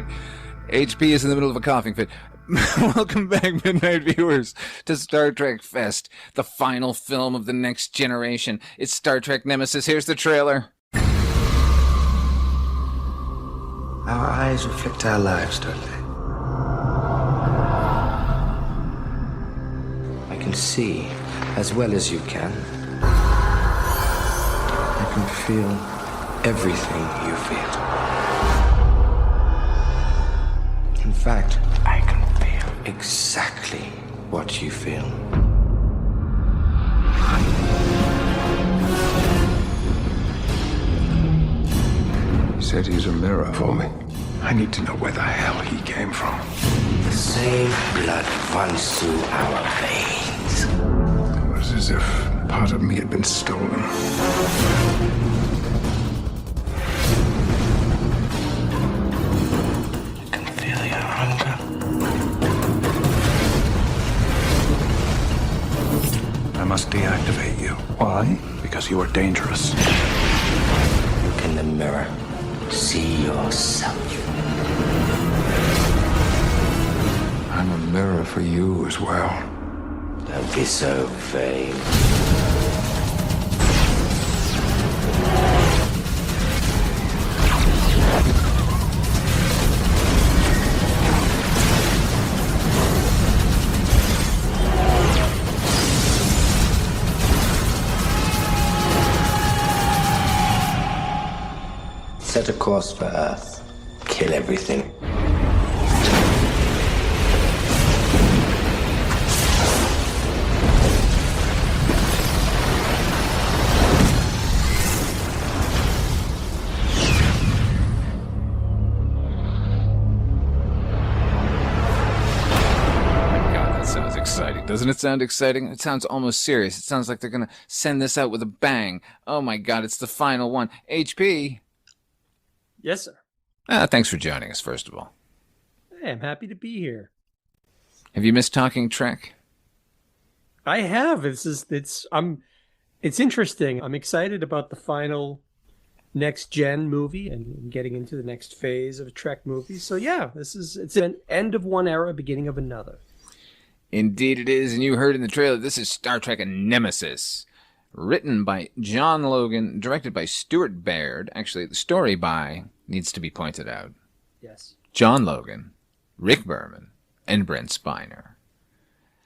right. HP is in the middle of a coughing fit. Welcome back, midnight viewers, to Star Trek Fest, the final film of the next generation. It's Star Trek Nemesis. Here's the trailer. Our eyes reflect our lives, don't they? I can see as well as you can. I can feel everything you feel. In fact, I can feel exactly what you feel. He said he's a mirror for me. I need to know where the hell he came from. The same blood runs through our veins. It was as if part of me had been stolen. I can feel your hunger. I must deactivate you. Why? Because you are dangerous. Look in the mirror. See yourself. I'm a mirror for you as well. Don't be so vain. Set a course for Earth. Kill everything. Doesn't it sound exciting? It sounds almost serious. It sounds like they're going to send this out with a bang. Oh my God, it's the final one. HP. Yes, sir. Thanks for joining us, first of all. Hey, I'm happy to be here. Have you missed talking Trek? I have. It's interesting. I'm excited about the final next gen movie and getting into the next phase of Trek movies. So yeah, it's an end of one era, beginning of another. Indeed it is, and you heard in the trailer, this is Star Trek Nemesis. Written by John Logan, directed by Stuart Baird. Actually, the story by, needs to be pointed out. Yes. John Logan, Rick Berman, and Brent Spiner.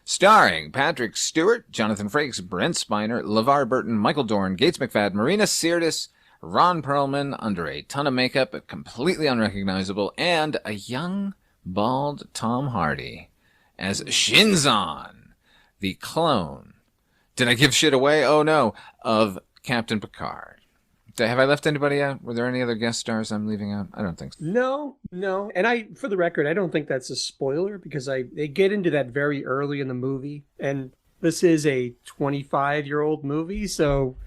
Starring Patrick Stewart, Jonathan Frakes, Brent Spiner, LeVar Burton, Michael Dorn, Gates McFadden, Marina Sirtis, Ron Perlman, under a ton of makeup, but completely unrecognizable, and a young, bald Tom Hardy as Shinzon, the clone. Did I give shit away? Oh no, of Captain Picard. Have I left anybody out? Were there any other guest stars I'm leaving out? I don't think so. No. And for the record, I don't think that's a spoiler because they get into that very early in the movie. And this is a 25-year-old movie, so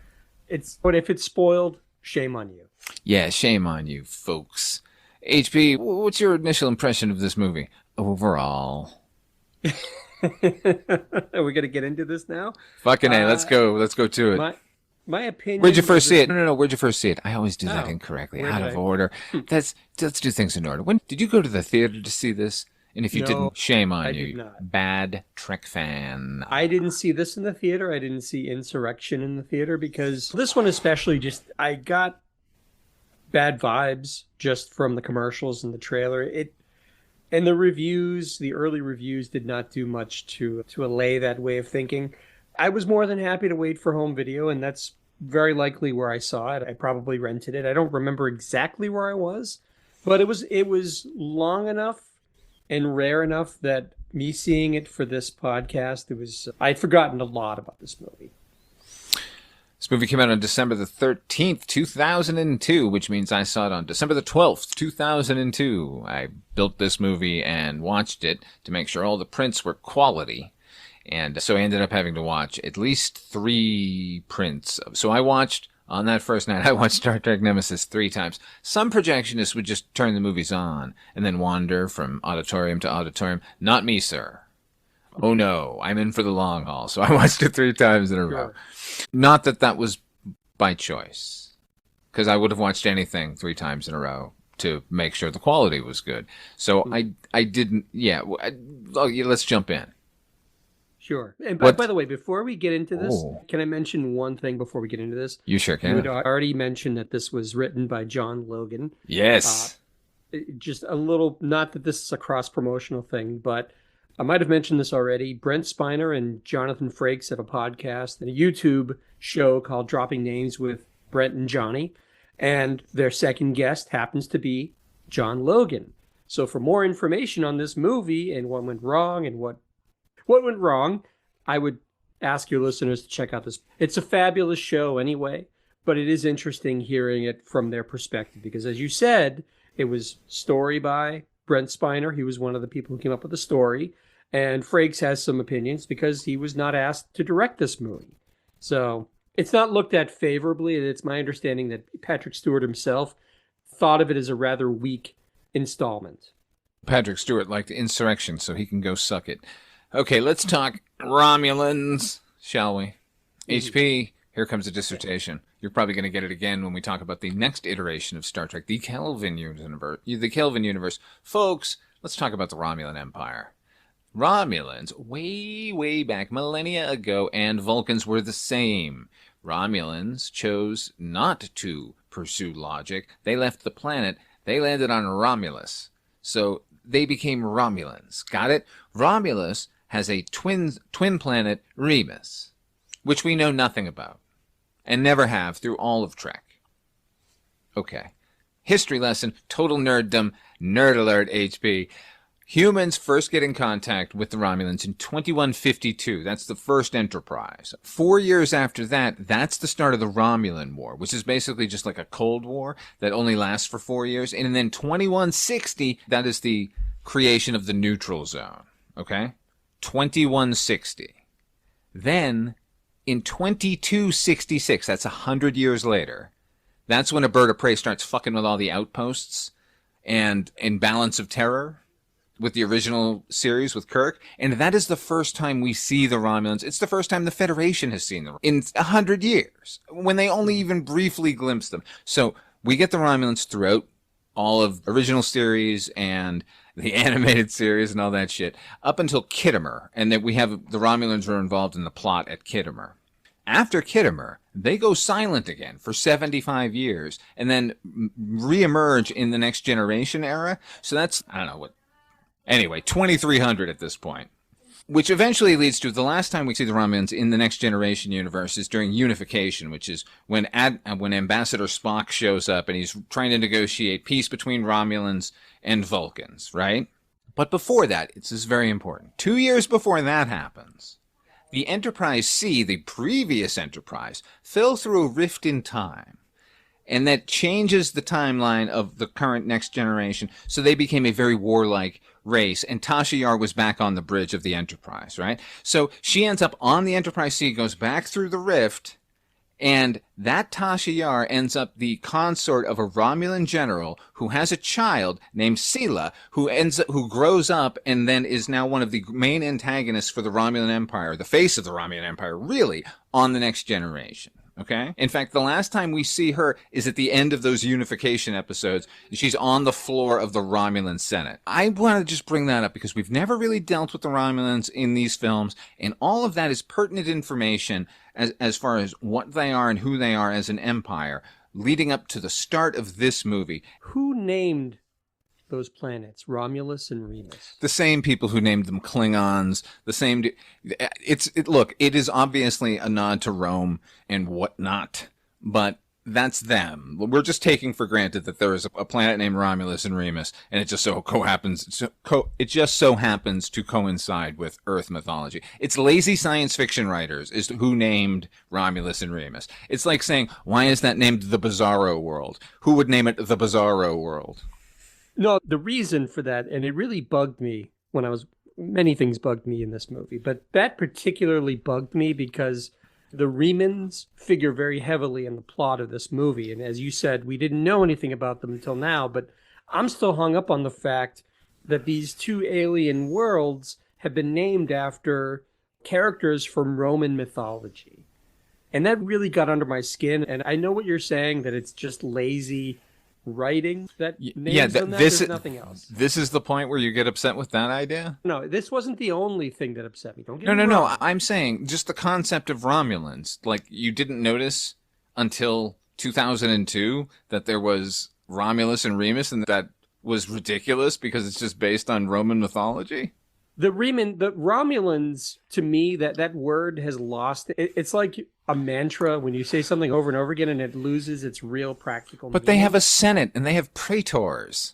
but if it's spoiled, shame on you. Yeah, shame on you, folks. HP, what's your initial impression of this movie overall? Are we going to get into this now? Fucking A, let's go to it. My opinion. Where'd you first see it? No. Where'd you first see it? I always do that incorrectly, out of order. Let's do things in order. When did you go to the theater to see this? And if you didn't, shame on you. Did not. Bad Trek fan. I didn't see this in the theater. I didn't see Insurrection in the theater because this one especially I got bad vibes just from the commercials and the trailer. And the reviews, the early reviews, did not do much to allay that way of thinking. I was more than happy to wait for home video, and that's very likely where I saw it. I probably rented it. I don't remember exactly where I was, but it was long enough and rare enough that me seeing it for this podcast, I'd forgotten a lot about this movie. This movie came out on December the 13th, 2002, which means I saw it on December the 12th, 2002. I built this movie and watched it to make sure all the prints were quality. And so I ended up having to watch at least 3 prints. So on that first night, I watched Star Trek Nemesis 3 times. Some projectionists would just turn the movies on and then wander from auditorium to auditorium. Not me, sir. Oh no, I'm in for the long haul. So I watched it 3 times in a row. Not that was by choice, because I would have watched anything 3 times in a row to make sure the quality was good. So I didn't. Yeah, let's jump in. Sure. And by the way, before we get into this, can I mention one thing before we get into this? You sure can. You had already mentioned that this was written by John Logan. Yes. Just a little, not that this is a cross-promotional thing, but I might have mentioned this already. Brent Spiner and Jonathan Frakes have a podcast and a YouTube show called Dropping Names with Brent and Johnny. And their second guest happens to be John Logan. So for more information on this movie and what went wrong and what went wrong, I would ask your listeners to check out this. It's a fabulous show anyway, but it is interesting hearing it from their perspective because, as you said, it was story by Brent Spiner. He was one of the people who came up with the story. And Frakes has some opinions because he was not asked to direct this movie. So it's not looked at favorably. And it's my understanding that Patrick Stewart himself thought of it as a rather weak installment. Patrick Stewart liked Insurrection, so he can go suck it. Okay, let's talk Romulans, shall we? HP, here comes a dissertation. You're probably going to get it again when we talk about the next iteration of Star Trek, the Kelvin universe. Folks, let's talk about the Romulan Empire. Romulans, way back, millennia ago, and Vulcans were the same. Romulans chose not to pursue logic. They left the planet. They landed on Romulus. So they became Romulans. Got it? Romulus has a twin planet, Remus, which we know nothing about, and never have through all of Trek. Okay. History lesson, total nerddom, nerd alert, HP. Humans first get in contact with the Romulans in 2152. That's the first Enterprise. 4 years after that, that's the start of the Romulan War, which is basically just like a Cold War that only lasts for 4 years. And then 2160, that is the creation of the neutral zone. Okay? 2160. Then, in 2266, that's 100 years later, that's when a bird of prey starts fucking with all the outposts and in Balance of Terror with the original series with Kirk. And that is the first time we see the Romulans. It's the first time the Federation has seen them in 100 years, when they only even briefly glimpsed them. So we get the Romulans throughout all of original series and the animated series and all that shit, up until Khitomer, and that we have the Romulans are involved in the plot at Khitomer. After Khitomer, they go silent again for 75 years, and then reemerge in the Next Generation era. So that's, I don't know what, anyway, 2300 at this point. Which eventually leads to the last time we see the Romulans in the Next Generation universe is during Unification, which is when Ambassador Spock shows up and he's trying to negotiate peace between Romulans and Vulcans, right? But before that, this is very important. 2 years before that happens, the Enterprise C, the previous Enterprise, fell through a rift in time. And that changes the timeline of the current Next Generation, so they became a very warlike race, and Tasha Yar was back on the bridge of the Enterprise, right? So she ends up on the Enterprise C, goes back through the rift, and that Tasha Yar ends up the consort of a Romulan general who has a child named Sela, who grows up and then is now one of the main antagonists for the Romulan Empire, the face of the Romulan Empire, really, on the Next Generation. Okay? In fact, the last time we see her is at the end of those Unification episodes. She's on the floor of the Romulan Senate. I want to just bring that up because we've never really dealt with the Romulans in these films, and all of that is pertinent information as far as what they are and who they are as an empire, leading up to the start of this movie. Who named those planets, Romulus and Remus? The same people who named them Klingons, the same... Look, it is obviously a nod to Rome and whatnot, but that's them. We're just taking for granted that there is a planet named Romulus and Remus, and it just so happens to coincide with Earth mythology. It's lazy science fiction writers is who named Romulus and Remus. It's like saying, why is that named the Bizarro World? Who would name it the Bizarro World? No, the reason for that, and it really bugged me many things bugged me in this movie, but that particularly bugged me because the Remans figure very heavily in the plot of this movie. And as you said, we didn't know anything about them until now, but I'm still hung up on the fact that these two alien worlds have been named after characters from Roman mythology. And that really got under my skin. And I know what you're saying, that it's just lazy writing that Yeah, names on that. There's nothing else. This is the point where you get upset with that idea? No, this wasn't the only thing that upset me. Don't get No, me no, wrong. no. I'm saying just the concept of Romulans. Like, you didn't notice until 2002 that there was Romulus and Remus, and that was ridiculous because it's just based on Roman mythology? The Romulans, to me, that word has lost. It's like a mantra when you say something over and over again and it loses its real practical meaning. But they have a senate and they have praetors.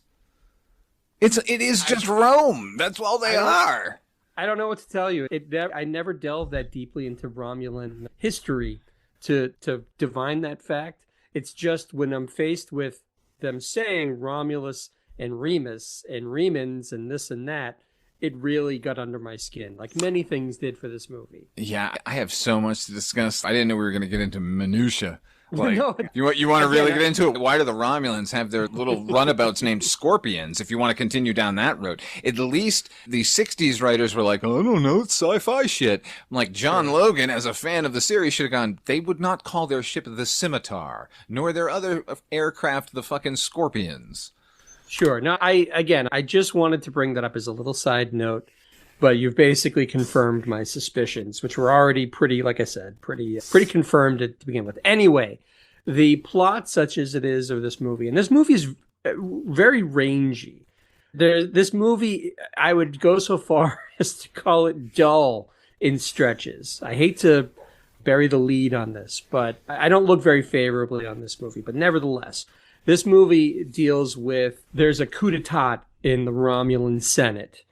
It is just Rome. That's all they are. I don't know what to tell you. I never delved that deeply into Romulan history to divine that fact. It's just when I'm faced with them saying Romulus and Remus and Remans and this and that, it really got under my skin, like many things did for this movie. Yeah, I have so much to discuss. I didn't know we were going to get into minutia. Like, No. you want to really get into it? Why do the Romulans have their little runabouts named Scorpions? If you want to continue down that road, at least the '60s writers were like, "Oh, I don't know, it's sci-fi shit." I'm like, John Logan, as a fan of the series, should have gone. They would not call their ship the Scimitar, nor their other aircraft the fucking Scorpions. Sure. No, I just wanted to bring that up as a little side note, but you've basically confirmed my suspicions, which were already pretty, like I said, pretty confirmed to begin with. Anyway, the plot, such as it is of this movie, and this movie is very rangy. This movie, I would go so far as to call it dull in stretches. I hate to bury the lead on this, but I don't look very favorably on this movie, but nevertheless. This movie deals with, there's a coup d'etat in the Romulan Senate.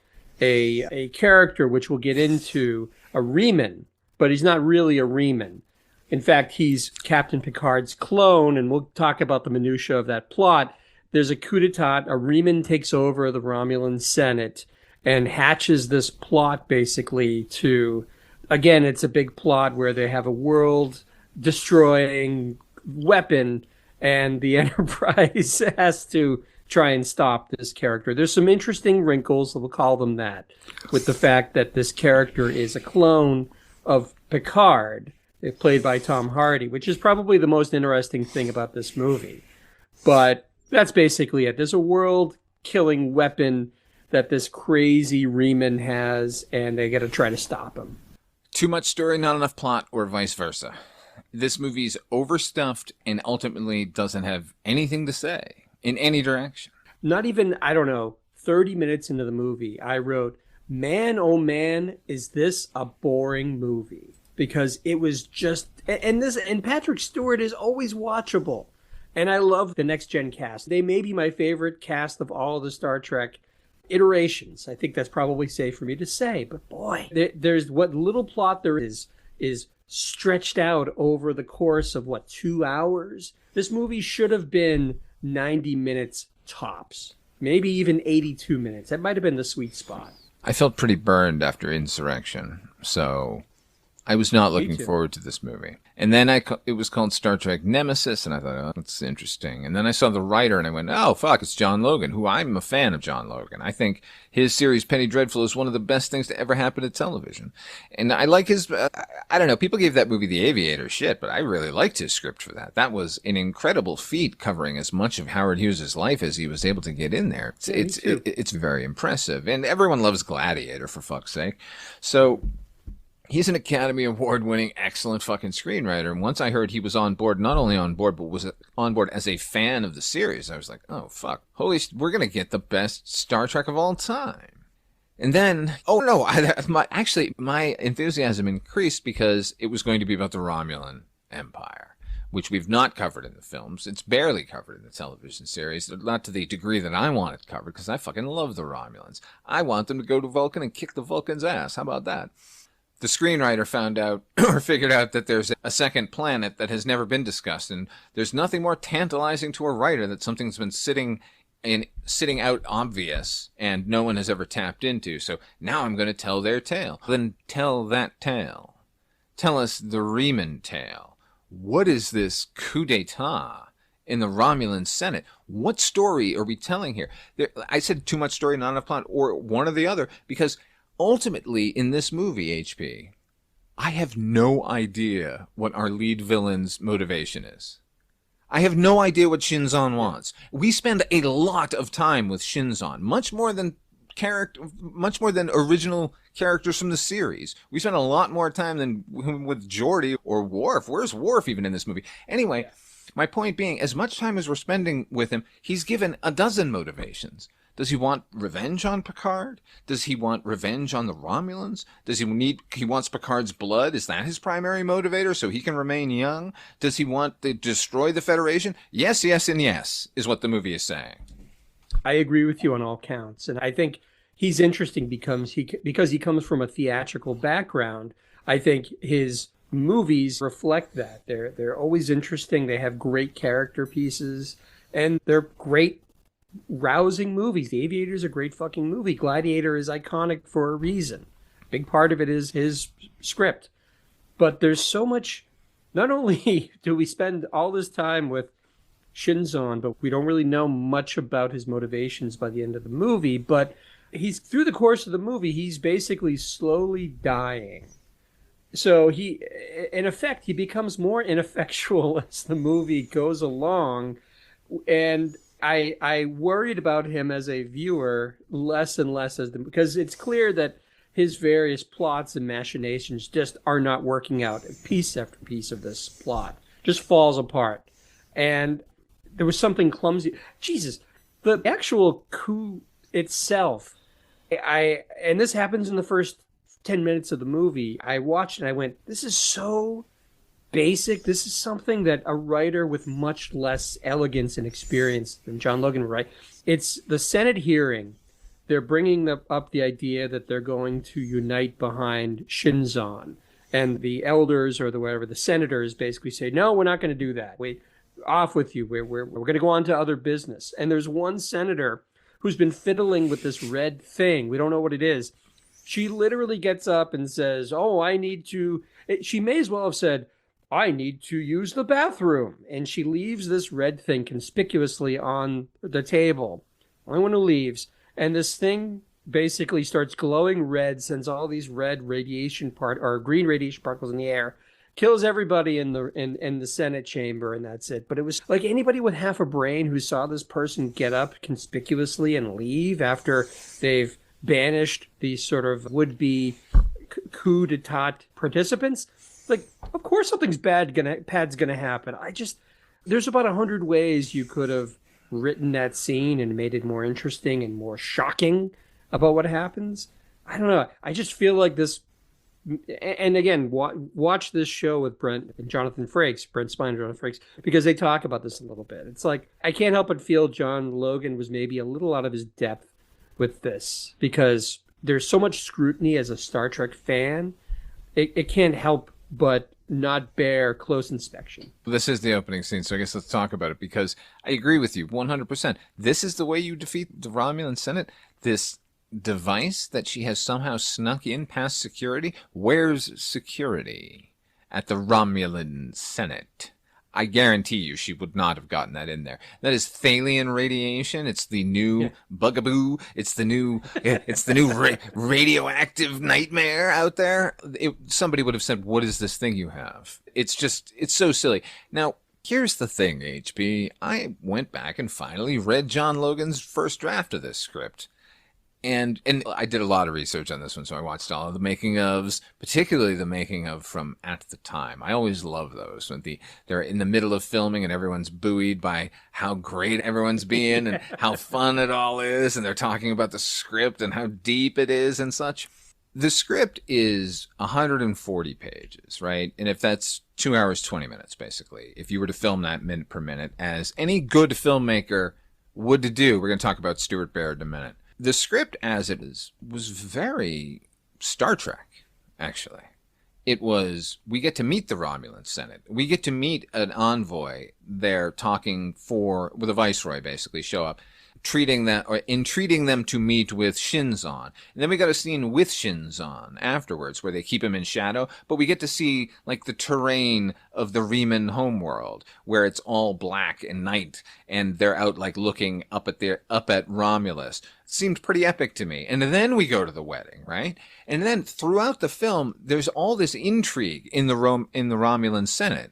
A character which we'll get into, a Reman, but he's not really a Reman. In fact, he's Captain Picard's clone, and we'll talk about the minutiae of that plot. There's a coup d'etat, a Reman takes over the Romulan Senate and hatches this plot basically to, again, it's a big plot where they have a world-destroying weapon and the Enterprise has to try and stop this character. There's some interesting wrinkles, we'll call them that, with the fact that this character is a clone of Picard, played by Tom Hardy, which is probably the most interesting thing about this movie. But that's basically it. There's a world-killing weapon that this crazy Reman has, and they got to try to stop him. Too much story, not enough plot, or vice versa. This movie's overstuffed and ultimately doesn't have anything to say in any direction. Not even, 30 minutes into the movie, I wrote, man, oh man, is this a boring movie? Because it was just, and Patrick Stewart is always watchable. And I love the Next Gen cast. They may be my favorite cast of all the Star Trek iterations. I think that's probably safe for me to say. But boy, there's what little plot there is stretched out over the course of 2 hours. This movie should have been 90 minutes tops, maybe even 82 minutes. That might have been the sweet spot. I felt pretty burned after Insurrection, so I was not looking forward to this movie. And then it was called Star Trek Nemesis, and I thought, oh, that's interesting. And then I saw the writer, and I went, oh, fuck, it's John Logan, who I'm a fan of John Logan. I think his series, Penny Dreadful, is one of the best things to ever happen to television. And I like his, I don't know, people gave that movie The Aviator shit, but I really liked his script for that. That was an incredible feat, covering as much of Howard Hughes' life as he was able to get in there. It's very impressive. And everyone loves Gladiator, for fuck's sake. So he's an Academy Award-winning, excellent fucking screenwriter. And once I heard he was on board, not only on board, but was on board as a fan of the series, I was like, oh, fuck. We're going to get the best Star Trek of all time. And then, oh, no, my enthusiasm increased because it was going to be about the Romulan Empire, which we've not covered in the films. It's barely covered in the television series, not to the degree that I want it covered, because I fucking love the Romulans. I want them to go to Vulcan and kick the Vulcans' ass. How about that? The screenwriter found out, or figured out, that there's a second planet that has never been discussed, and there's nothing more tantalizing to a writer that something's been sitting out obvious and no one has ever tapped into. So now I'm going to tell their tale. Then tell that tale. Tell us the Reman tale. What is this coup d'etat in the Romulan Senate? What story are we telling here? I said too much story, not enough plot, or one or the other, because ultimately, in this movie, HP, I have no idea what our lead villain's motivation is. I have no idea what Shinzon wants. We spend a lot of time with Shinzon, much more than original characters from the series. We spend a lot more time than with Geordi or Worf. Where's Worf even in this movie? Anyway, my point being, as much time as we're spending with him, he's given a dozen motivations. Does he want revenge on Picard? Does he want revenge on the Romulans? He wants Picard's blood? Is that his primary motivator so he can remain young? Does he want to destroy the Federation? Yes, yes, and yes, is what the movie is saying. I agree with you on all counts. And I think he's interesting because he comes from a theatrical background. I think his movies reflect that. They're always interesting. They have great character pieces, and they're great, rousing movies. The Aviator is a great fucking movie. Gladiator is iconic for a reason. Big part of it is his script. But there's so much. Not only do we spend all this time with Shinzon, but we don't really know much about his motivations by the end of the movie. But he's, through the course of the movie, he's basically slowly dying. So he, in effect, he becomes more ineffectual as the movie goes along. And I worried about him as a viewer less and less because it's clear that his various plots and machinations just are not working out. Piece after piece of this plot just falls apart. And there was something clumsy. Jesus, the actual coup itself, and this happens in the first 10 minutes of the movie. I watched and I went, this is so basic. This is something that a writer with much less elegance and experience than John Logan would write. It's the Senate hearing. They're bringing up the idea that they're going to unite behind Shinzon. And the elders or the senators basically say, no, we're not going to do that. Wait, off with you. We're going to go on to other business. And there's one senator who's been fiddling with this red thing. We don't know what it is. She literally gets up and says, she may as well have said, I need to use the bathroom. And she leaves this red thing conspicuously on the table. Only one who leaves. And this thing basically starts glowing red, sends all these red radiation green radiation particles in the air, kills everybody in the Senate chamber, and that's it. But it was like anybody with half a brain who saw this person get up conspicuously and leave after they've banished these sort of would-be coup d'etat participants. Like, of course something's bad's gonna happen. There's about 100 ways you could have written that scene and made it more interesting and more shocking about what happens. I don't know. I just feel like this. And again, watch this show with Brent and Jonathan Frakes, Brent Spine and Jonathan Frakes, because they talk about this a little bit. It's like, I can't help but feel John Logan was maybe a little out of his depth with this, because there's so much scrutiny as a Star Trek fan. It can't help but not bear close inspection. This is the opening scene, so I guess let's talk about it, because I agree with you 100%. This is the way you defeat the Romulan Senate. This device that she has somehow snuck in past security. Where's security at the Romulan Senate? I guarantee you she would not have gotten that in there. That is Thalian radiation. It's the new bugaboo. It's the new radioactive nightmare out there. Somebody would have said, what is this thing you have? It's so silly. Now, here's the thing, HP. I went back and finally read John Logan's first draft of this script. And I did a lot of research on this one, so I watched all of the making-ofs, particularly the making-of from At the Time. I always love those, when they're in the middle of filming and everyone's buoyed by how great everyone's being and how fun it all is, and they're talking about the script and how deep it is and such. The script is 140 pages, right? And if that's 2 hours, 20 minutes, basically, if you were to film that minute per minute, as any good filmmaker would do, we're going to talk about Stuart Baird in a minute. The script as it is was very Star Trek, actually. It was, we get to meet the Romulan Senate. We get to meet an envoy there talking with a viceroy, basically, show up, entreating them to meet with Shinzon. And then we got a scene with Shinzon afterwards where they keep him in shadow, but we get to see like the terrain of the Riemann homeworld where it's all black and night and they're out like looking up at Romulus. It seemed pretty epic to me. And then we go to the wedding, right? And then throughout the film, there's all this intrigue in the Romulan Senate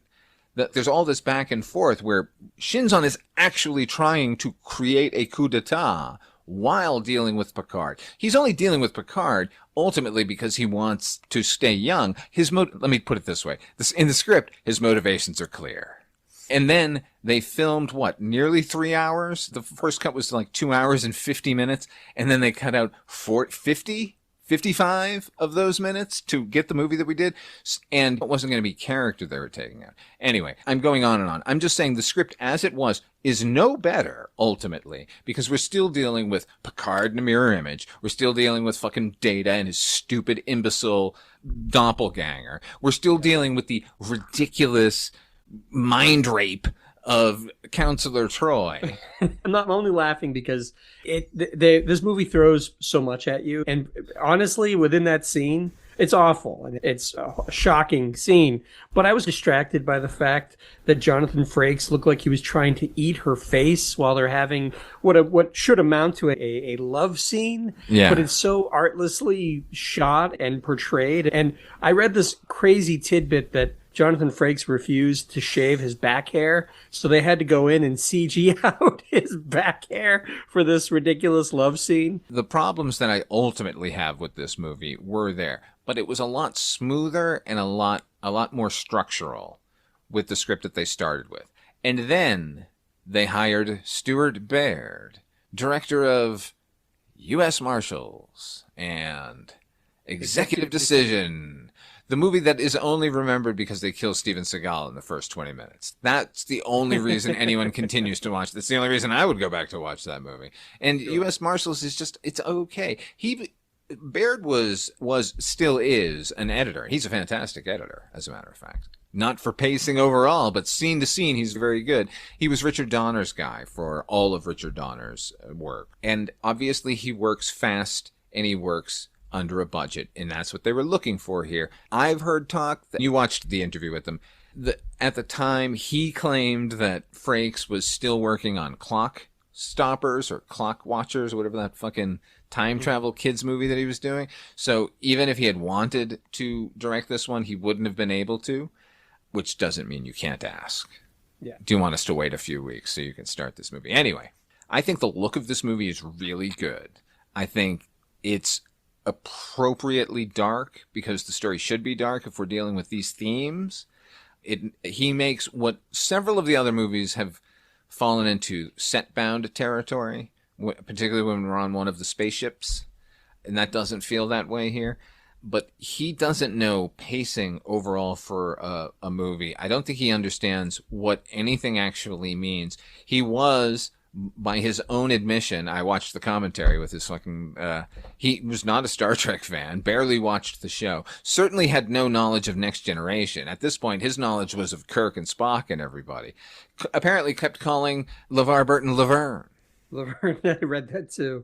There's all this back and forth where Shinzon is actually trying to create a coup d'etat while dealing with Picard. He's only dealing with Picard ultimately because he wants to stay young. Let me put it this way. In the script, his motivations are clear. And then they filmed, nearly 3 hours? The first cut was like 2 hours and 50 minutes. And then they cut out 55 of those minutes to get the movie that we did. And it wasn't going to be character they were taking out. Anyway, I'm going on and on. I'm just saying the script as it was is no better, ultimately, because we're still dealing with Picard in a mirror image. We're still dealing with fucking Data and his stupid imbecile doppelganger. We're still dealing with the ridiculous mind rape of Counselor Troy. I'm only laughing because this movie throws so much at you. And honestly, within that scene, it's awful. And it's a shocking scene. But I was distracted by the fact that Jonathan Frakes looked like he was trying to eat her face while they're having what should amount to a love scene. Yeah. But it's so artlessly shot and portrayed. And I read this crazy tidbit that Jonathan Frakes refused to shave his back hair, so they had to go in and CG out his back hair for this ridiculous love scene. The problems that I ultimately have with this movie were there, but it was a lot smoother and a lot more structural with the script that they started with. And then they hired Stuart Baird, director of U.S. Marshals and Executive Decision, the movie that is only remembered because they kill Steven Seagal in the first 20 minutes. That's the only reason anyone continues to watch. That's the only reason I would go back to watch that movie. And sure. U.S. Marshals is just, it's okay. Baird still is an editor. He's a fantastic editor, as a matter of fact. Not for pacing overall, but scene to scene, he's very good. He was Richard Donner's guy for all of Richard Donner's work. And obviously he works fast and he works under a budget, and that's what they were looking for here. I've heard talk that you watched the interview with them. At the time, he claimed that Frakes was still working on Clock Stoppers or Clock Watchers or whatever that fucking time travel kids movie that he was doing. So even if he had wanted to direct this one, he wouldn't have been able to, which doesn't mean you can't ask. Yeah. Do you want us to wait a few weeks so you can start this movie? Anyway, I think the look of this movie is really good. I think it's appropriately dark because the story should be dark if we're dealing with these themes. He makes what several of the other movies have fallen into set-bound territory, particularly when we're on one of the spaceships, and that doesn't feel that way here. But he doesn't know pacing overall for a movie. I don't think he understands what anything actually means. He was, by his own admission, I watched the commentary with his fucking, he was not a Star Trek fan, barely watched the show, certainly had no knowledge of Next Generation. At this point, his knowledge was of Kirk and Spock and everybody. Apparently kept calling LeVar Burton Laverne. Laverne, I read that too.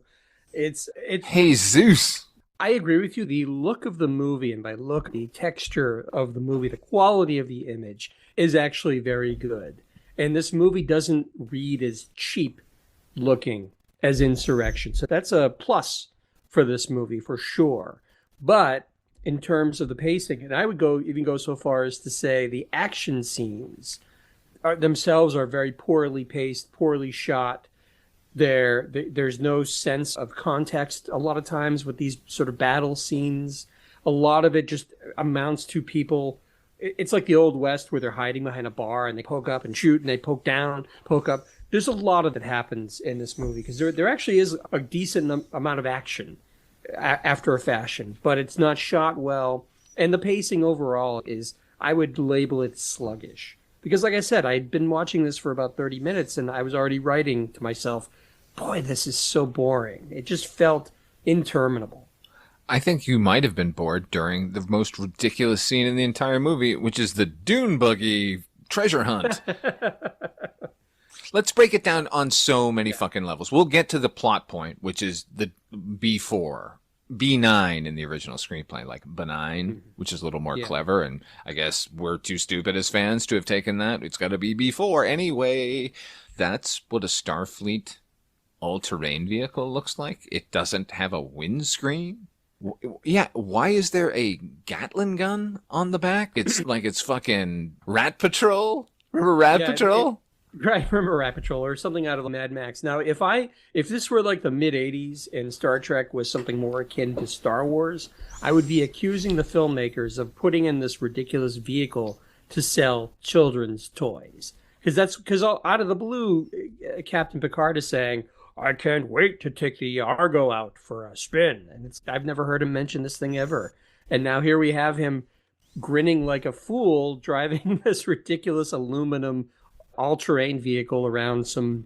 It's Hey, Zeus! I agree with you. The look of the movie, and by look, the texture of the movie, the quality of the image is actually very good. And this movie doesn't read as cheap looking as Insurrection. So that's a plus for this movie for sure. But in terms of the pacing, and I would even go so far as to say the action scenes themselves are very poorly paced, poorly shot. There's no sense of context a lot of times with these sort of battle scenes. A lot of it just amounts to people. It's like the Old West where they're hiding behind a bar and they poke up and shoot and they poke down, poke up. There's a lot of that happens in this movie because there actually is a decent amount of action after a fashion, but it's not shot well. And the pacing overall is, I would label it sluggish. Because like I said, I'd been watching this for about 30 minutes and I was already writing to myself, boy, this is so boring. It just felt interminable. I think you might have been bored during the most ridiculous scene in the entire movie, which is the dune buggy treasure hunt. Let's break it down on so many fucking levels. We'll get to the plot point, which is the B4. B9 in the original screenplay, like benign, which is a little more clever, and I guess we're too stupid as fans to have taken that. It's got to be B4 anyway. That's what a Starfleet all-terrain vehicle looks like. It doesn't have a windscreen. Yeah, why is there a Gatling gun on the back? It's like it's fucking Rat Patrol. Remember Rat Yeah, Patrol? Right, remember Rat Patrol or something out of Mad Max. Now, if this were like the mid '80s and Star Trek was something more akin to Star Wars, I would be accusing the filmmakers of putting in this ridiculous vehicle to sell children's toys. Because out of the blue, Captain Picard is saying, "I can't wait to take the Argo out for a spin," and I've never heard him mention this thing ever. And now here we have him grinning like a fool, driving this ridiculous aluminum all-terrain vehicle around some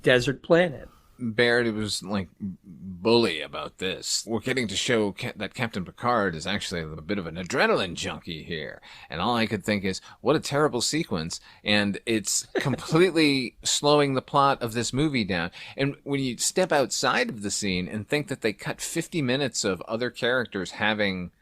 desert planet. Baird was like bully about this. We're getting to show that Captain Picard is actually a bit of an adrenaline junkie here. And all I could think is, what a terrible sequence. And it's completely slowing the plot of this movie down. And when you step outside of the scene and think that they cut 50 minutes of other characters having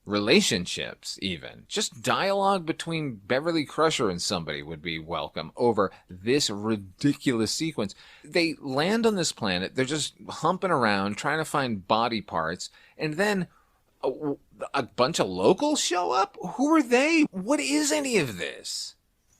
relationships, even just dialogue between Beverly Crusher and somebody would be welcome over this ridiculous sequence. They land on this planet, they're just humping around trying to find body parts, and then a bunch of locals show up. Who are they? What is any of this?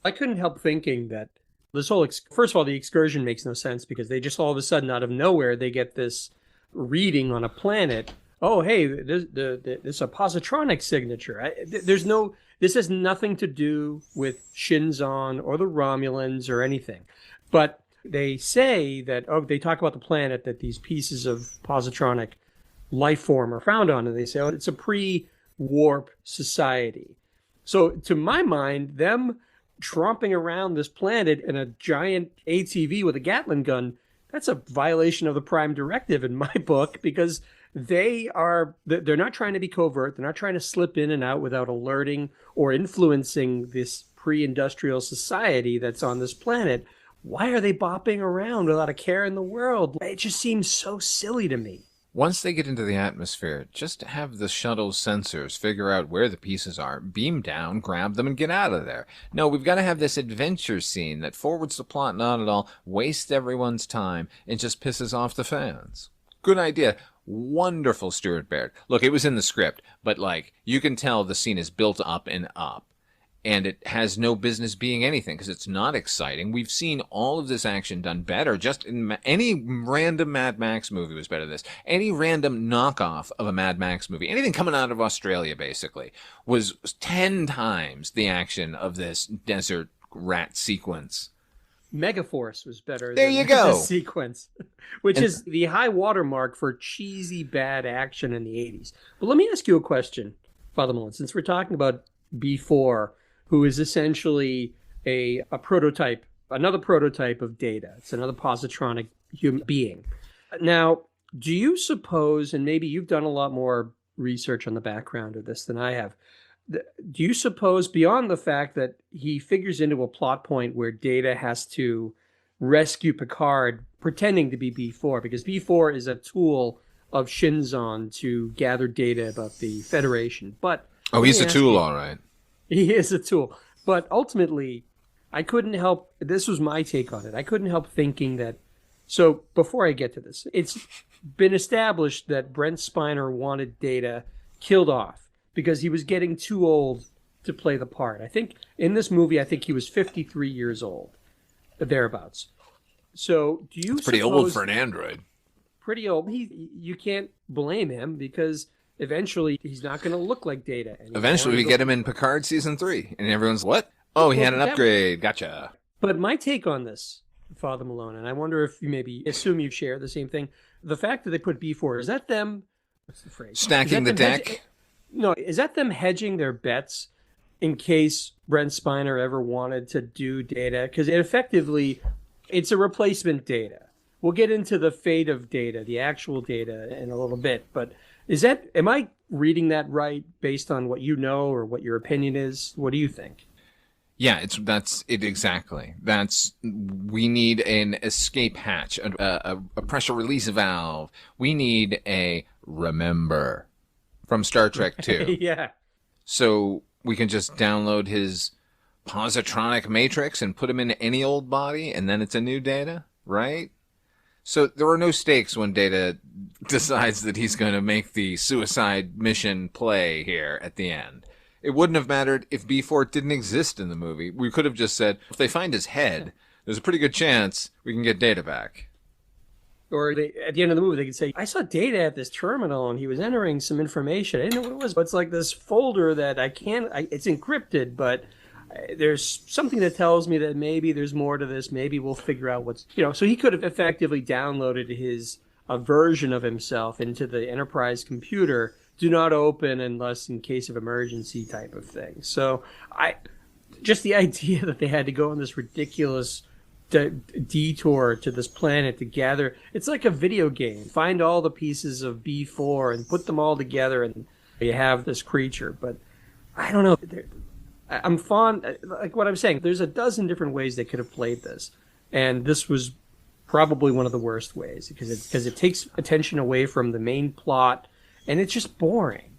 I couldn't help thinking that this whole first of all, the excursion makes no sense because they just all of a sudden out of nowhere they get this reading on a planet. Oh, hey, there's a positronic signature. This has nothing to do with Shinzon or the Romulans or anything. But they say that, they talk about the planet that these pieces of positronic life form are found on, and they say, it's a pre-warp society. So to my mind, them tromping around this planet in a giant ATV with a Gatling gun, that's a violation of the Prime Directive in my book, because they're not trying to be covert. They're not trying to slip in and out without alerting or influencing this pre-industrial society that's on this planet. Why are they bopping around without a care in the world? It just seems so silly to me. Once they get into the atmosphere, just have the shuttle's sensors figure out where the pieces are, beam down, grab them, and get out of there. No, we've got to have this adventure scene that forwards the plot not at all, wastes everyone's time, and just pisses off the fans. Good idea. Wonderful, Stuart Baird. Look, it was in the script, but you can tell the scene is built up and up. And it has no business being anything because it's not exciting. We've seen all of this action done better. Just in any random Mad Max movie was better than this. Any random knockoff of a Mad Max movie, anything coming out of Australia basically, was 10 times the action of this desert rat sequence. Megaforce was better there than you go. This sequence, which is the high watermark for cheesy bad action in the 80s. But let me ask you a question, Father Malone, since we're talking about B4, who is essentially a prototype, another prototype of Data. It's another positronic human being. Now, do you suppose, and maybe you've done a lot more research on the background of this than I have, do you suppose, beyond the fact that he figures into a plot point where Data has to rescue Picard pretending to be B4, because B4 is a tool of Shinzon to gather data about the Federation. But he's a tool, all right. He is a tool. But ultimately, I couldn't help, this was my take on it, I couldn't help thinking that, so before I get to this, it's been established that Brent Spiner wanted Data killed off because he was getting too old to play the part. I think in this movie, I think he was 53 years old, thereabouts. So do you That's pretty old for an android. Pretty old. You can't blame him because eventually he's not going to look like Data. Eventually we get him in Picard season 3 and everyone's, what? Oh, he had an upgrade. Gotcha. But my take on this, Father Malone, and I wonder if you maybe assume you share the same thing. The fact that they put B4, is that them, what's the phrase? Stacking the deck? No, is that them hedging their bets in case Brent Spiner ever wanted to do Data? Because it's a replacement Data. We'll get into the fate of Data, the actual Data, in a little bit. But am I reading that right based on what you know or what your opinion is? What do you think? Yeah, that's it exactly. We need an escape hatch, a pressure release valve. We need a remember from Star Trek 2. Yeah. So we can just download his positronic matrix and put him in any old body, and then it's a new Data, right? So there are no stakes when Data decides that he's going to make the suicide mission play here at the end. It wouldn't have mattered if B4 didn't exist in the movie. We could have just said, if they find his head, there's a pretty good chance we can get Data back. Or at the end of the movie, they could say, I saw Data at this terminal and he was entering some information. I didn't know what it was. But it's like this folder that it's encrypted, but there's something that tells me that maybe there's more to this. Maybe we'll figure out what's, so he could have effectively downloaded a version of himself into the Enterprise computer. Do not open unless in case of emergency type of thing. So just the idea that they had to go on this ridiculous detour to this planet to gather, it's like a video game. Find all the pieces of B4 and put them all together and you have this creature. But I don't know. I'm fond, like what I'm saying, there's a dozen different ways they could have played this. And this was probably one of the worst ways because it takes attention away from the main plot and it's just boring.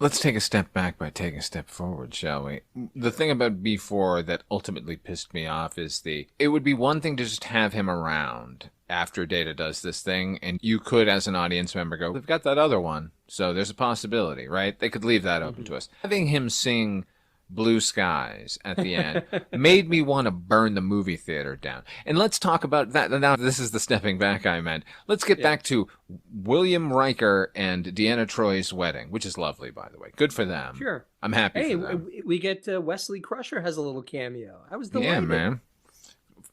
Let's take a step back by taking a step forward, shall we? The thing about B4 that ultimately pissed me off is it would be one thing to just have him around after Data does this thing, and you could, as an audience member, go, they've got that other one, so there's a possibility, right? They could leave that open to us. Having him sing Blue Skies at the end made me want to burn the movie theater down. And let's talk about that. Now, this is the stepping back I meant. Let's get back to William Riker and Deanna Troy's wedding, which is lovely, by the way. Good for them. Sure. I'm happy for them. We get Wesley Crusher has a little cameo. I was delighted. Yeah, man.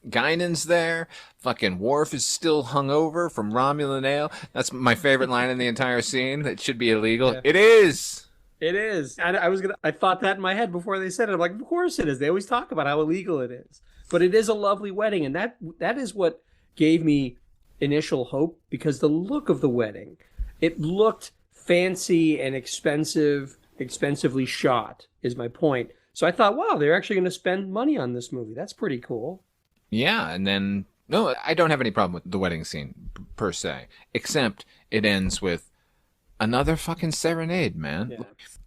Guinan's there. Fucking Worf is still hungover from Romulan ale. That's my favorite line in the entire scene. It should be illegal. Yeah. It is. It is. And I thought that in my head before they said it. I'm like, of course it is. They always talk about how illegal it is. But it is a lovely wedding. And that is what gave me initial hope, because the look of the wedding, it looked fancy and expensively shot, is my point. So I thought, wow, they're actually going to spend money on this movie. That's pretty cool. Yeah. And then, no, I don't have any problem with the wedding scene per se, except it ends with another fucking serenade, man. Yeah.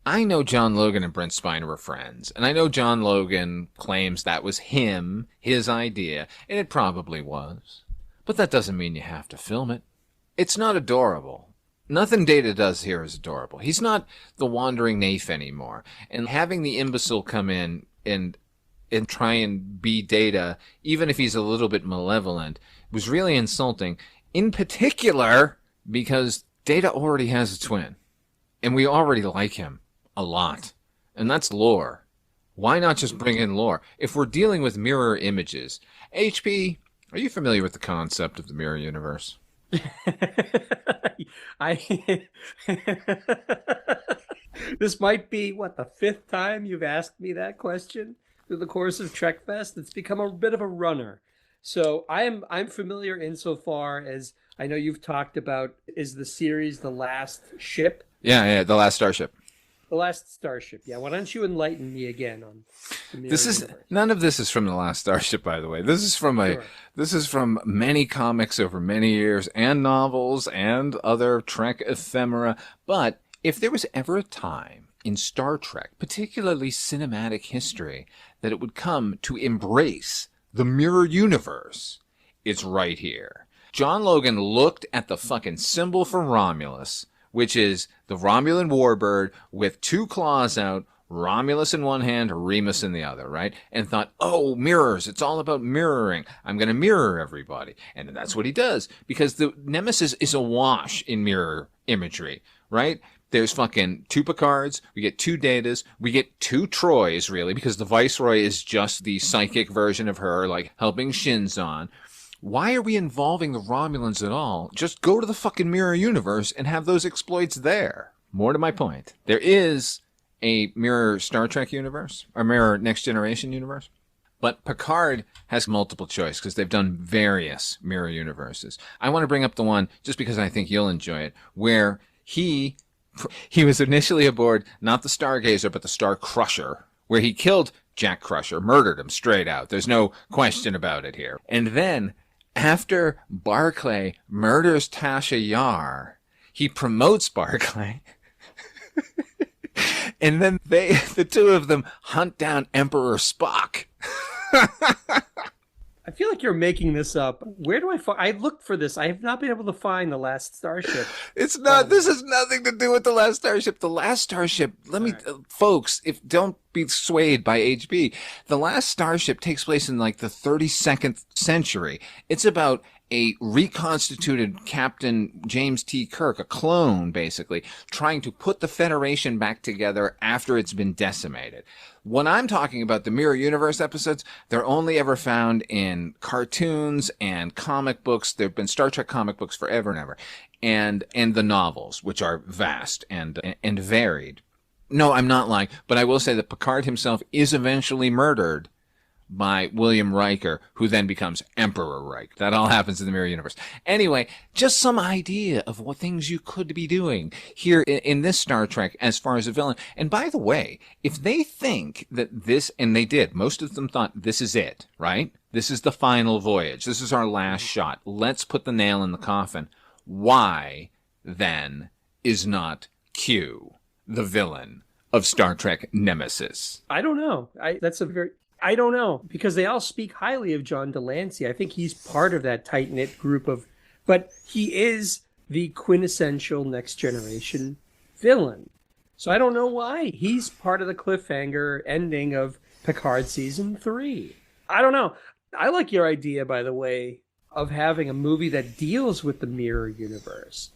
I know John Logan and Brent Spiner were friends, and I know John Logan claims that was his idea, and it probably was. But that doesn't mean you have to film it. It's not adorable. Nothing Data does here is adorable. He's not the wandering naif anymore. And having the imbecile come in and try and be Data, even if he's a little bit malevolent, was really insulting. In particular, because Data already has a twin, and we already like him a lot, and that's Lore. Why not just bring in Lore? If we're dealing with mirror images, HP, are you familiar with the concept of the mirror universe? This might be, the fifth time you've asked me that question through the course of Trek Fest. It's become a bit of a runner. So I'm familiar insofar as I know you've talked about, is the series The Last Ship? Yeah, The Last Starship. The Last Starship. Yeah, why don't you enlighten me again on the mirror universe? None of this is from The Last Starship, by the way. This is from many comics over many years, and novels and other Trek ephemera. But if there was ever a time in Star Trek, particularly cinematic history, that it would come to embrace the mirror universe, it's right here. John Logan looked at the fucking symbol for Romulus, which is the Romulan warbird with two claws out, Romulus in one hand, Remus in the other, right? And thought, oh, mirrors, it's all about mirroring. I'm going to mirror everybody. And that's what he does, because the Nemesis is awash in mirror imagery, right? There's fucking two Picards, we get two Datas, we get two Troys, really, because the Viceroy is just the psychic version of her, like helping Shinzon. Why are we involving the Romulans at all? Just go to the fucking mirror universe and have those exploits there. More to my point, there is a mirror Star Trek universe, or mirror Next Generation universe. But Picard has multiple choice because they've done various mirror universes. I want to bring up the one, just because I think you'll enjoy it, where he was initially aboard not the Stargazer, but the Star Crusher, where he killed Jack Crusher, murdered him straight out. There's no question about it here. And then, after Barclay murders Tasha Yar, he promotes Barclay. And then the two of them hunt down Emperor Spock. I feel like you're making this up. Where do I find? I looked for this. I have not been able to find the last Starship. It's not. This has nothing to do with the Last Starship. The Last Starship. Let me, folks. If don't be swayed by HB. The Last Starship takes place in like the 32nd century. It's about a reconstituted Captain James T. Kirk, a clone, basically, trying to put the Federation back together after it's been decimated. When I'm talking about the Mirror Universe episodes, they're only ever found in cartoons and comic books. There have been Star Trek comic books forever and ever. And the novels, which are vast and varied. No, I'm not lying, but I will say that Picard himself is eventually murdered by William Riker, who then becomes Emperor Riker. That all happens in the Mirror Universe. Anyway, just some idea of what things you could be doing here in this Star Trek as far as a villain. And by the way, if they think that this, and they did, most of them thought this is it, right? This is the final voyage. This is our last shot. Let's put the nail in the coffin. Why, then, is not Q the villain of Star Trek Nemesis? I don't know. I don't know, because they all speak highly of John Delancey. I think he's part of that tight-knit group but he is the quintessential Next Generation villain. So I don't know why. He's part of the cliffhanger ending of Picard Season 3. I don't know. I like your idea, by the way, of having a movie that deals with the Mirror Universe.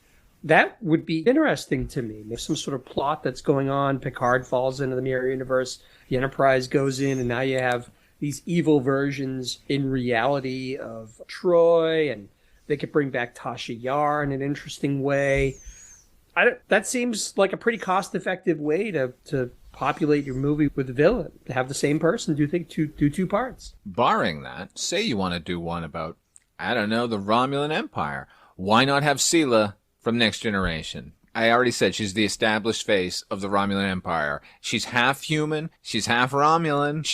That would be interesting to me. There's some sort of plot that's going on. Picard falls into the Mirror Universe. The Enterprise goes in, and now you have these evil versions in reality of Troy, and they could bring back Tasha Yar in an interesting way. That seems like a pretty cost-effective way to populate your movie with a villain. To have the same person do two parts. Barring that, say you want to do one about, I don't know, the Romulan Empire. Why not have Sela from Next Generation? I already said she's the established face of the Romulan Empire. She's half human. She's half Romulan.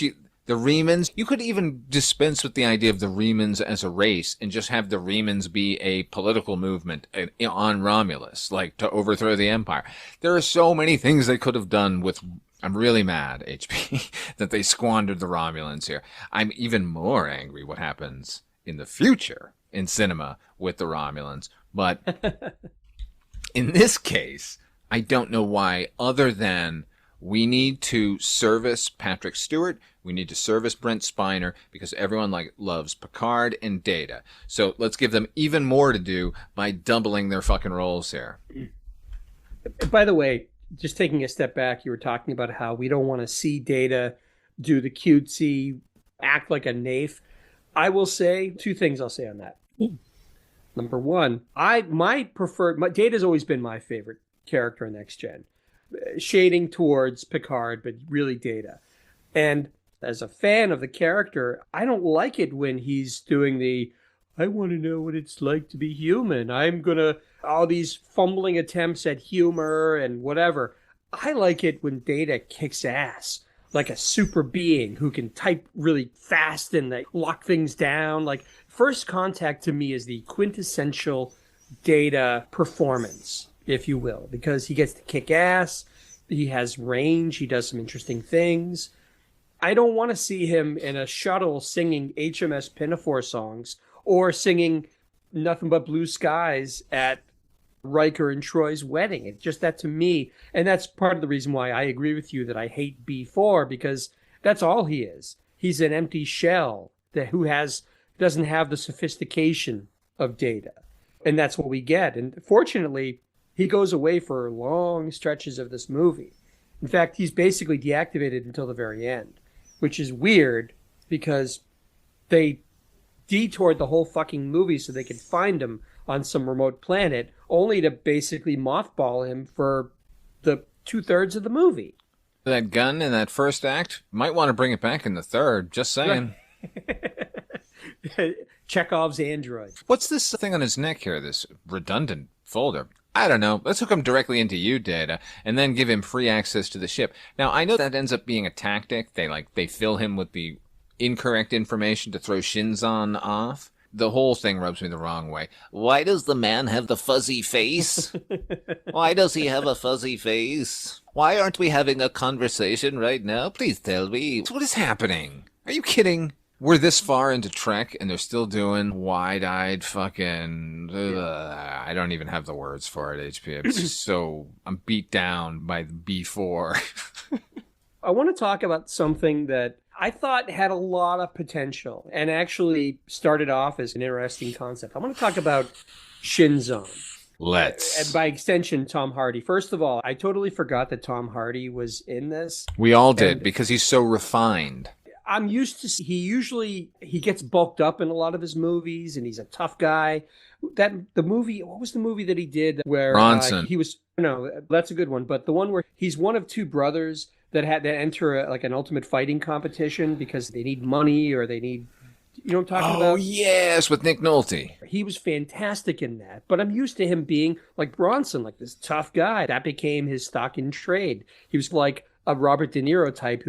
The Remans, you could even dispense with the idea of the Remans as a race and just have the Remans be a political movement on Romulus, like to overthrow the Empire. There are so many things they could have done with. I'm really mad, HP, that they squandered the Romulans here. I'm even more angry what happens in the future in cinema with the Romulans. But in this case, I don't know why, other than we need to service Patrick Stewart, we need to service Brent Spiner, because everyone loves Picard and Data. So let's give them even more to do by doubling their fucking roles here. By the way, just taking a step back, you were talking about how we don't want to see Data do the cutesy, act like a naif. I will say two things I'll say on that. Number one, Data's always been my favorite character in Next Gen. Shading towards Picard, but really Data. And as a fan of the character, I don't like it when he's doing I want to know what it's like to be human. All these fumbling attempts at humor and whatever. I like it when Data kicks ass, like a super being who can type really fast and lock things down. Like, First Contact to me is the quintessential Data performance, if you will, because he gets to kick ass, he has range, he does some interesting things. I don't want to see him in a shuttle singing HMS Pinafore songs or singing Nothing But Blue Skies at Riker and Troy's wedding. It's just that to me, and that's part of the reason why I agree with you that I hate B4, because that's all he is. He's an empty shell who doesn't have the sophistication of Data. And that's what we get. And fortunately, he goes away for long stretches of this movie. In fact, he's basically deactivated until the very end, which is weird because they detoured the whole fucking movie so they could find him on some remote planet, only to basically mothball him for the 2/3 of the movie. That gun in that first act, might want to bring it back in the third, just saying. Chekhov's android. What's this thing on his neck here, this redundant folder? I don't know. Let's hook him directly into you, Data, and then give him free access to the ship. Now, I know that ends up being a tactic. They fill him with the incorrect information to throw Shinzon off. The whole thing rubs me the wrong way. Why does the man have the fuzzy face? Why does he have a fuzzy face? Why aren't we having a conversation right now? Please tell me. What is happening? Are you kidding? We're this far into Trek, and they're still doing wide-eyed fucking... I don't even have the words for it, HP. I'm beat down by the B4. I want to talk about something that I thought had a lot of potential and actually started off as an interesting concept. I want to talk about Shinzon. And by extension, Tom Hardy. First of all, I totally forgot that Tom Hardy was in this. We all did, because he's so refined. I'm used to he gets bulked up in a lot of his movies, and he's a tough guy. What was the movie that he did where Bronson? That's a good one. But the one where he's one of two brothers that had to enter an ultimate fighting competition because they need money or they need, you know what I'm talking about? Oh yes, with Nick Nolte. He was fantastic in that, but I'm used to him being like Bronson, like this tough guy. That became his stock in trade. He was like a Robert De Niro type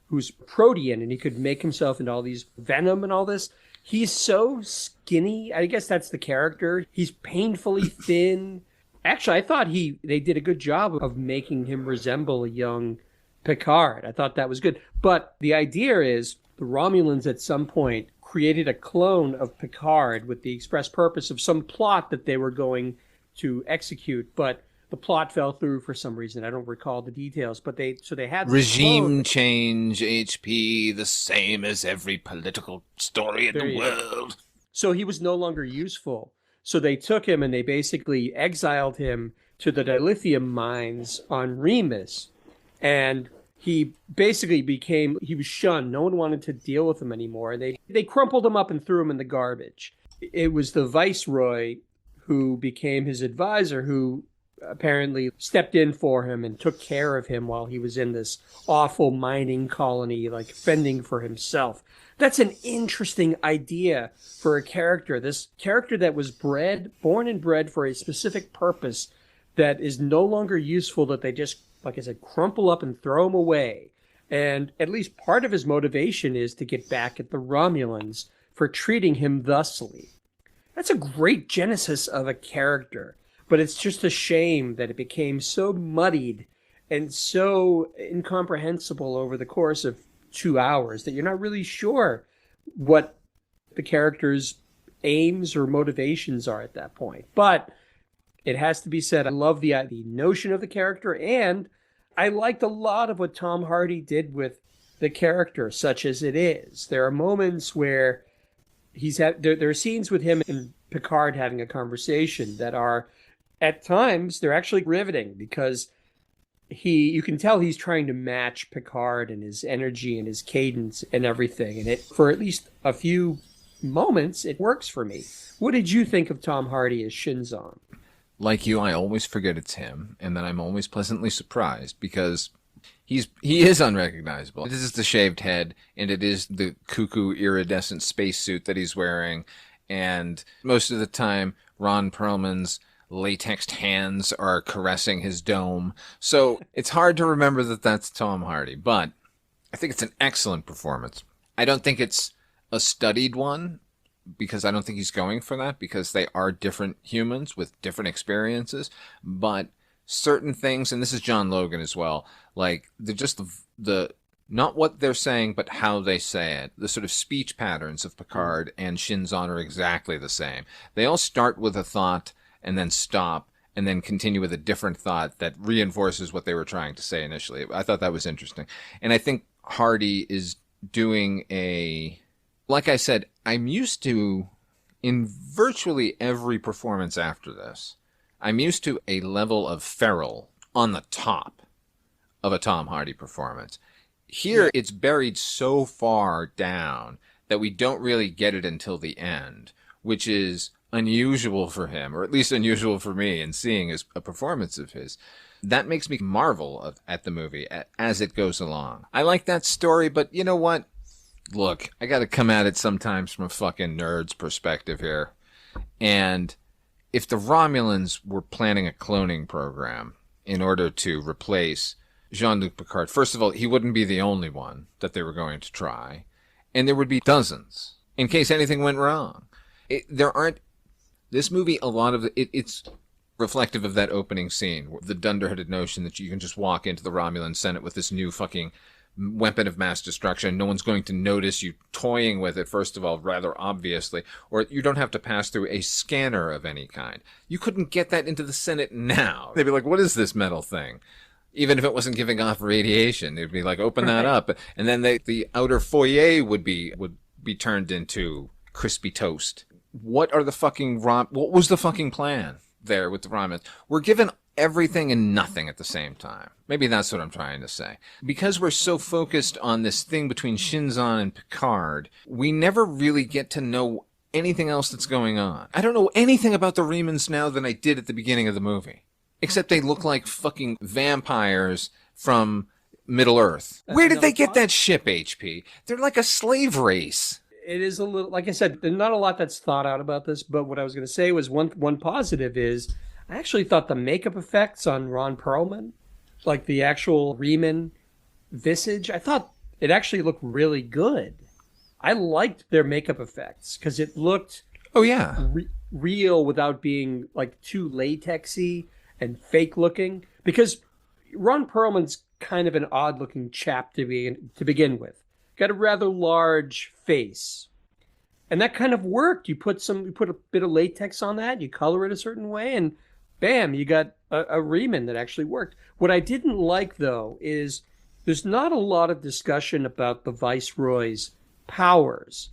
who's protean, and he could make himself into all these venom and all this. He's so skinny. I guess that's the character. He's painfully thin. Actually, I thought they did a good job of making him resemble a young Picard. I thought that was good. But the idea is the Romulans at some point created a clone of Picard with the express purpose of some plot that they were going to execute, but the plot fell through for some reason. I don't recall the details, but they had this regime clone. change, HP, the same as every political story in the world. So he was no longer useful. So they took him and they basically exiled him to the dilithium mines on Remus, and he basically he was shunned. No one wanted to deal with him anymore. They crumpled him up and threw him in the garbage. It was the Viceroy who became his advisor who apparently stepped in for him and took care of him while he was in this awful mining colony, like fending for himself. That's an interesting idea for a character. This character that was born and bred for a specific purpose that is no longer useful, that they just, like I said, crumple up and throw him away. And at least part of his motivation is to get back at the Romulans for treating him thusly. That's a great genesis of a character, but it's just a shame that it became so muddied and so incomprehensible over the course of 2 hours that you're not really sure what the character's aims or motivations are at that point. But it has to be said, I love the notion of the character, and I liked a lot of what Tom Hardy did with the character, such as it is. There are moments where there are scenes with him and Picard having a conversation that are, at times, they're actually riveting, because you can tell he's trying to match Picard and his energy and his cadence and everything. And for at least a few moments, it works for me. What did you think of Tom Hardy as Shinzon? Like you, I always forget it's him, and then I'm always pleasantly surprised because he is unrecognizable. This is the shaved head, and it is the cuckoo iridescent spacesuit that he's wearing, and most of the time, Ron Perlman's latexed hands are caressing his dome. So it's hard to remember that that's Tom Hardy, but I think it's an excellent performance. I don't think it's a studied one, because I don't think he's going for that, because they are different humans with different experiences. But certain things, and this is John Logan as well, like they're just the not what they're saying, but how they say it. The sort of speech patterns of Picard and Shinzon are exactly the same. They all start with a thought and then stop and then continue with a different thought that reinforces what they were trying to say initially. I thought that was interesting. And I think Hardy is doing like I said, I'm used to, in virtually every performance after this, I'm used to a level of feral on the top of a Tom Hardy performance. Here, it's buried so far down that we don't really get it until the end, which is unusual for him, or at least unusual for me in seeing a performance of his. That makes me marvel at the movie as it goes along. I like that story, but you know what? Look, I gotta come at it sometimes from a fucking nerd's perspective here. And if the Romulans were planning a cloning program in order to replace Jean-Luc Picard, first of all, he wouldn't be the only one that they were going to try. And there would be dozens, in case anything went wrong. This movie, a lot of it's reflective of that opening scene, the dunderheaded notion that you can just walk into the Romulan Senate with this new fucking weapon of mass destruction. No one's going to notice you toying with it, first of all, rather obviously, or you don't have to pass through a scanner of any kind. You couldn't get that into the Senate now. They'd be like, what is this metal thing? Even if it wasn't giving off radiation, they'd be like, open that up. And then the outer foyer would be turned into crispy toast. What was the fucking plan there with the Romulans? We're given everything and nothing at the same time. Maybe that's what I'm trying to say. Because we're so focused on this thing between Shinzon and Picard, we never really get to know anything else that's going on. I don't know anything about the Remans now than I did at the beginning of the movie. Except they look like fucking vampires from Middle Earth. Where did they get that ship, HP? They're like a slave race. It is a little, like I said, there's not a lot that's thought out about this, but what I was going to say was one positive is I actually thought the makeup effects on Ron Perlman, like the actual Reman visage, I thought it actually looked really good. I liked their makeup effects because it looked real without being like too latexy and fake looking. Because Ron Perlman's kind of an odd looking chap to begin with. Got a rather large face. And that kind of worked. You put a bit of latex on that, you color it a certain way, and bam, you got a Reman that actually worked. What I didn't like, though, is there's not a lot of discussion about the Viceroy's powers.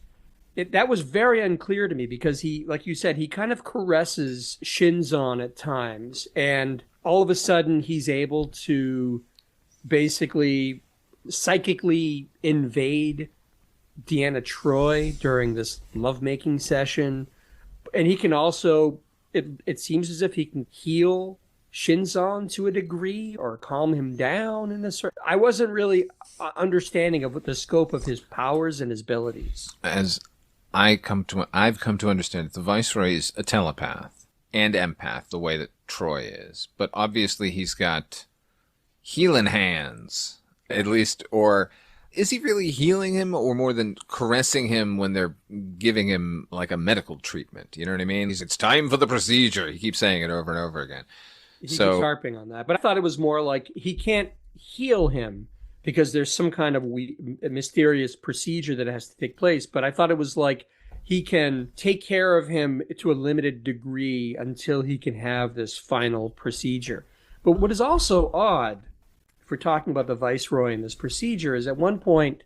That was very unclear to me because he, like you said, he kind of caresses Shinzon at times, and all of a sudden he's able to basically psychically invade Deanna Troi during this lovemaking session. And he can also, it seems as if he can heal Shinzon to a degree or calm him down in a certain... I wasn't really understanding of what the scope of his powers and his abilities. As I've come to understand it, the Viceroy is a telepath and empath, the way that Troi is. But obviously he's got healing hands, at least, or... Is he really healing him or more than caressing him when they're giving him like a medical treatment? You know what I mean? It's time for the procedure. He keeps saying it over and over again. He keeps harping on that. But I thought it was more like he can't heal him because there's some kind of mysterious procedure that has to take place. But I thought it was like he can take care of him to a limited degree until he can have this final procedure. But what is also odd, if we're talking about the Viceroy and this procedure, is at one point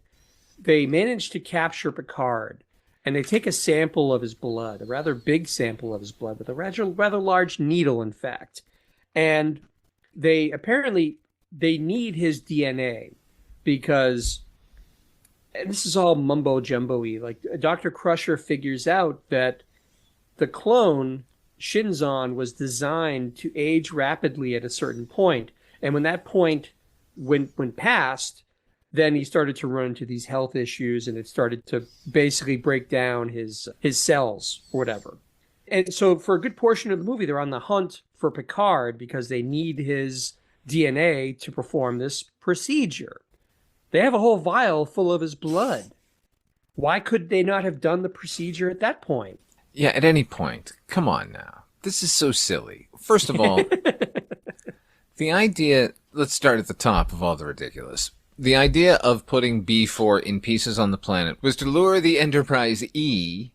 they manage to capture Picard and they take a sample of his blood, a rather big sample of his blood with a rather large needle, in fact. And they need his DNA because, and this is all mumbo jumbo-y, like Dr. Crusher figures out that the clone Shinzon was designed to age rapidly at a certain point. And when that point went past, then he started to run into these health issues and it started to basically break down his cells or whatever. And so for a good portion of the movie, they're on the hunt for Picard because they need his DNA to perform this procedure. They have a whole vial full of his blood. Why could they not have done the procedure at that point? Yeah, at any point. Come on now. This is so silly. First of all, the idea... Let's start at the top of all the ridiculous. The idea of putting B4 in pieces on the planet was to lure the Enterprise E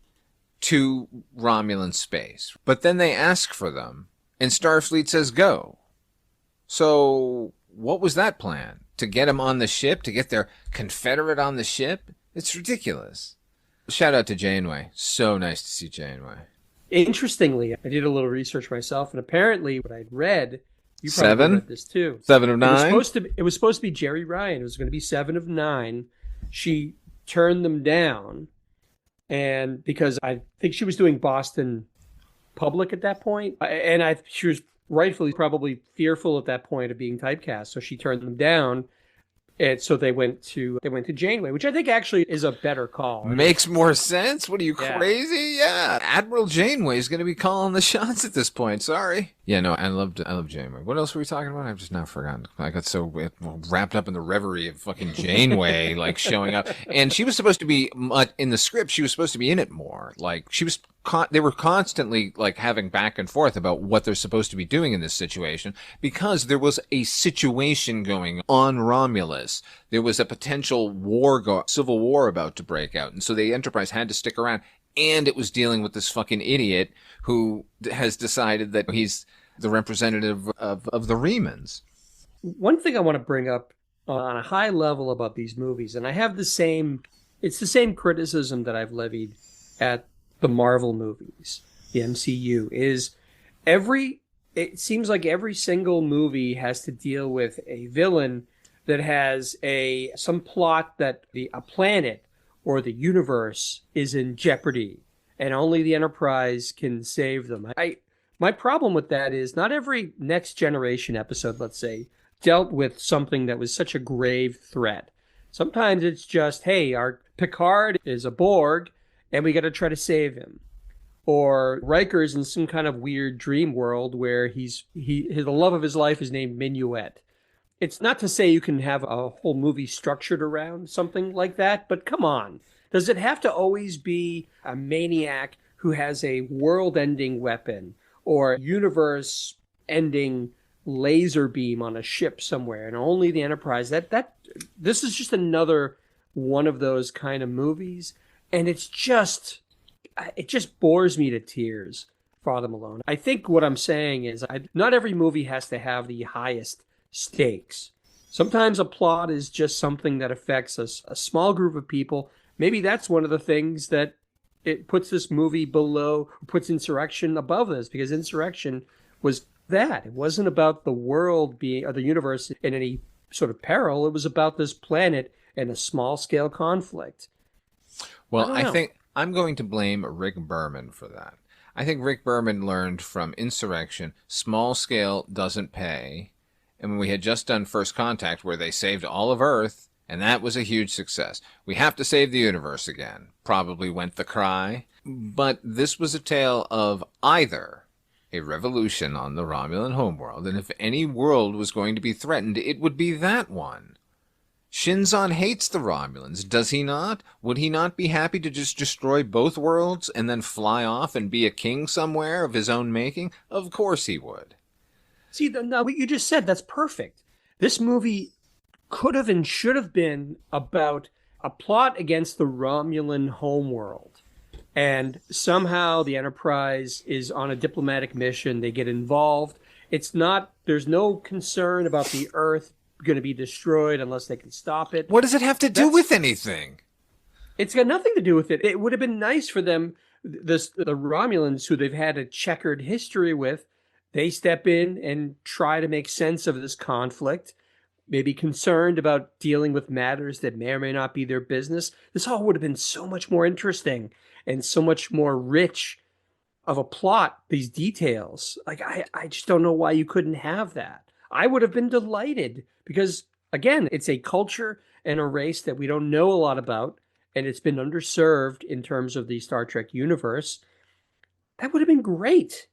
to Romulan space. But then they ask for them, and Starfleet says go. So what was that plan? To get them on the ship? To get their Confederate on the ship? It's ridiculous. Shout out to Janeway. So nice to see Janeway. Interestingly, I did a little research myself, and apparently what I'd read... You probably read this too. 7 of 9? It was supposed to be Jerry Ryan. It was going to be 7 of 9. She turned them down, and because I think she was doing Boston Public at that point, and she was rightfully probably fearful at that point of being typecast, so she turned them down. And so they went to Janeway, which I think actually is a better call. Makes more sense. What are you, crazy? Yeah. Admiral Janeway is going to be calling the shots at this point. Sorry. Yeah, no, I love Janeway. What else were we talking about? I've just now forgotten. I got so wrapped up in the reverie of fucking Janeway, like showing up. And she was supposed to be, in the script, she was supposed to be in it more. Like, she was they were constantly like having back and forth about what they're supposed to be doing in this situation because there was a situation going on Romulus. There was a potential civil war about to break out. And so the Enterprise had to stick around, and it was dealing with this fucking idiot who has decided that he's the representative of the Remans. One thing I want to bring up on a high level about these movies, and I have it's the same criticism that I've levied at the Marvel movies, the MCU, is it seems like every single movie has to deal with a villain that has some plot that a planet or the universe is in jeopardy, and only the Enterprise can save them. My problem with that is not every Next Generation episode, let's say, dealt with something that was such a grave threat. Sometimes it's just, hey, our Picard is a Borg, and we got to try to save him. Or Riker's in some kind of weird dream world where the love of his life is named Minuet. It's not to say you can have a whole movie structured around something like that, but come on. Does it have to always be a maniac who has a world-ending weapon or universe-ending laser beam on a ship somewhere and only the Enterprise? This is just another one of those kind of movies, and it just bores me to tears, Father Malone. I think what I'm saying is not every movie has to have the highest stakes. Sometimes a plot is just something that affects a small group of people. Maybe that's one of the things that it puts this movie puts Insurrection above this, because Insurrection was that. It wasn't about the world or the universe in any sort of peril. It was about this planet and a small-scale conflict. Well, I think I'm going to blame Rick Berman for that. I think Rick Berman learned from Insurrection, small scale doesn't pay. And when we had just done First Contact, where they saved all of Earth, and that was a huge success. We have to save the universe again, probably went the cry. But this was a tale of either a revolution on the Romulan homeworld, and if any world was going to be threatened, it would be that one. Shinzon hates the Romulans, does he not? Would he not be happy to just destroy both worlds and then fly off and be a king somewhere of his own making? Of course he would. See, now what you just said, that's perfect. This movie could have and should have been about a plot against the Romulan homeworld. And somehow the Enterprise is on a diplomatic mission. They get involved. There's no concern about the Earth going to be destroyed unless they can stop it. What does it have to do with anything? It's got nothing to do with it. It would have been nice for them, the Romulans, who they've had a checkered history with, they step in and try to make sense of this conflict, maybe concerned about dealing with matters that may or may not be their business. This all would have been so much more interesting and so much more rich of a plot, these details. Like, I just don't know why you couldn't have that. I would have been delighted because, again, it's a culture and a race that we don't know a lot about, and it's been underserved in terms of the Star Trek universe. That would have been great.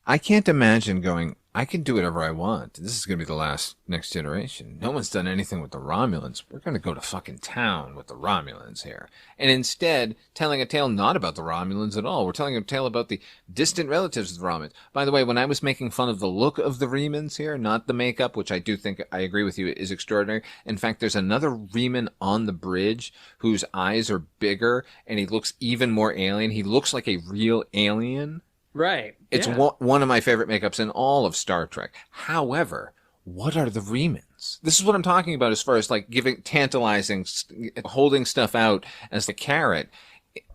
I can't imagine going, I can do whatever I want. This is going to be the last Next Generation. No one's done anything with the Romulans. We're going to go to fucking town with the Romulans here. And instead, telling a tale not about the Romulans at all. We're telling a tale about the distant relatives of the Romulans. By the way, when I was making fun of the look of the Remans here, not the makeup, which I do think, I agree with you, is extraordinary. In fact, there's another Reman on the bridge whose eyes are bigger and he looks even more alien. He looks like a real alien. Right. It's one of my favorite makeups in all of Star Trek. However, what are the Remans? This is what I'm talking about as far as like tantalizing, holding stuff out as the carrot.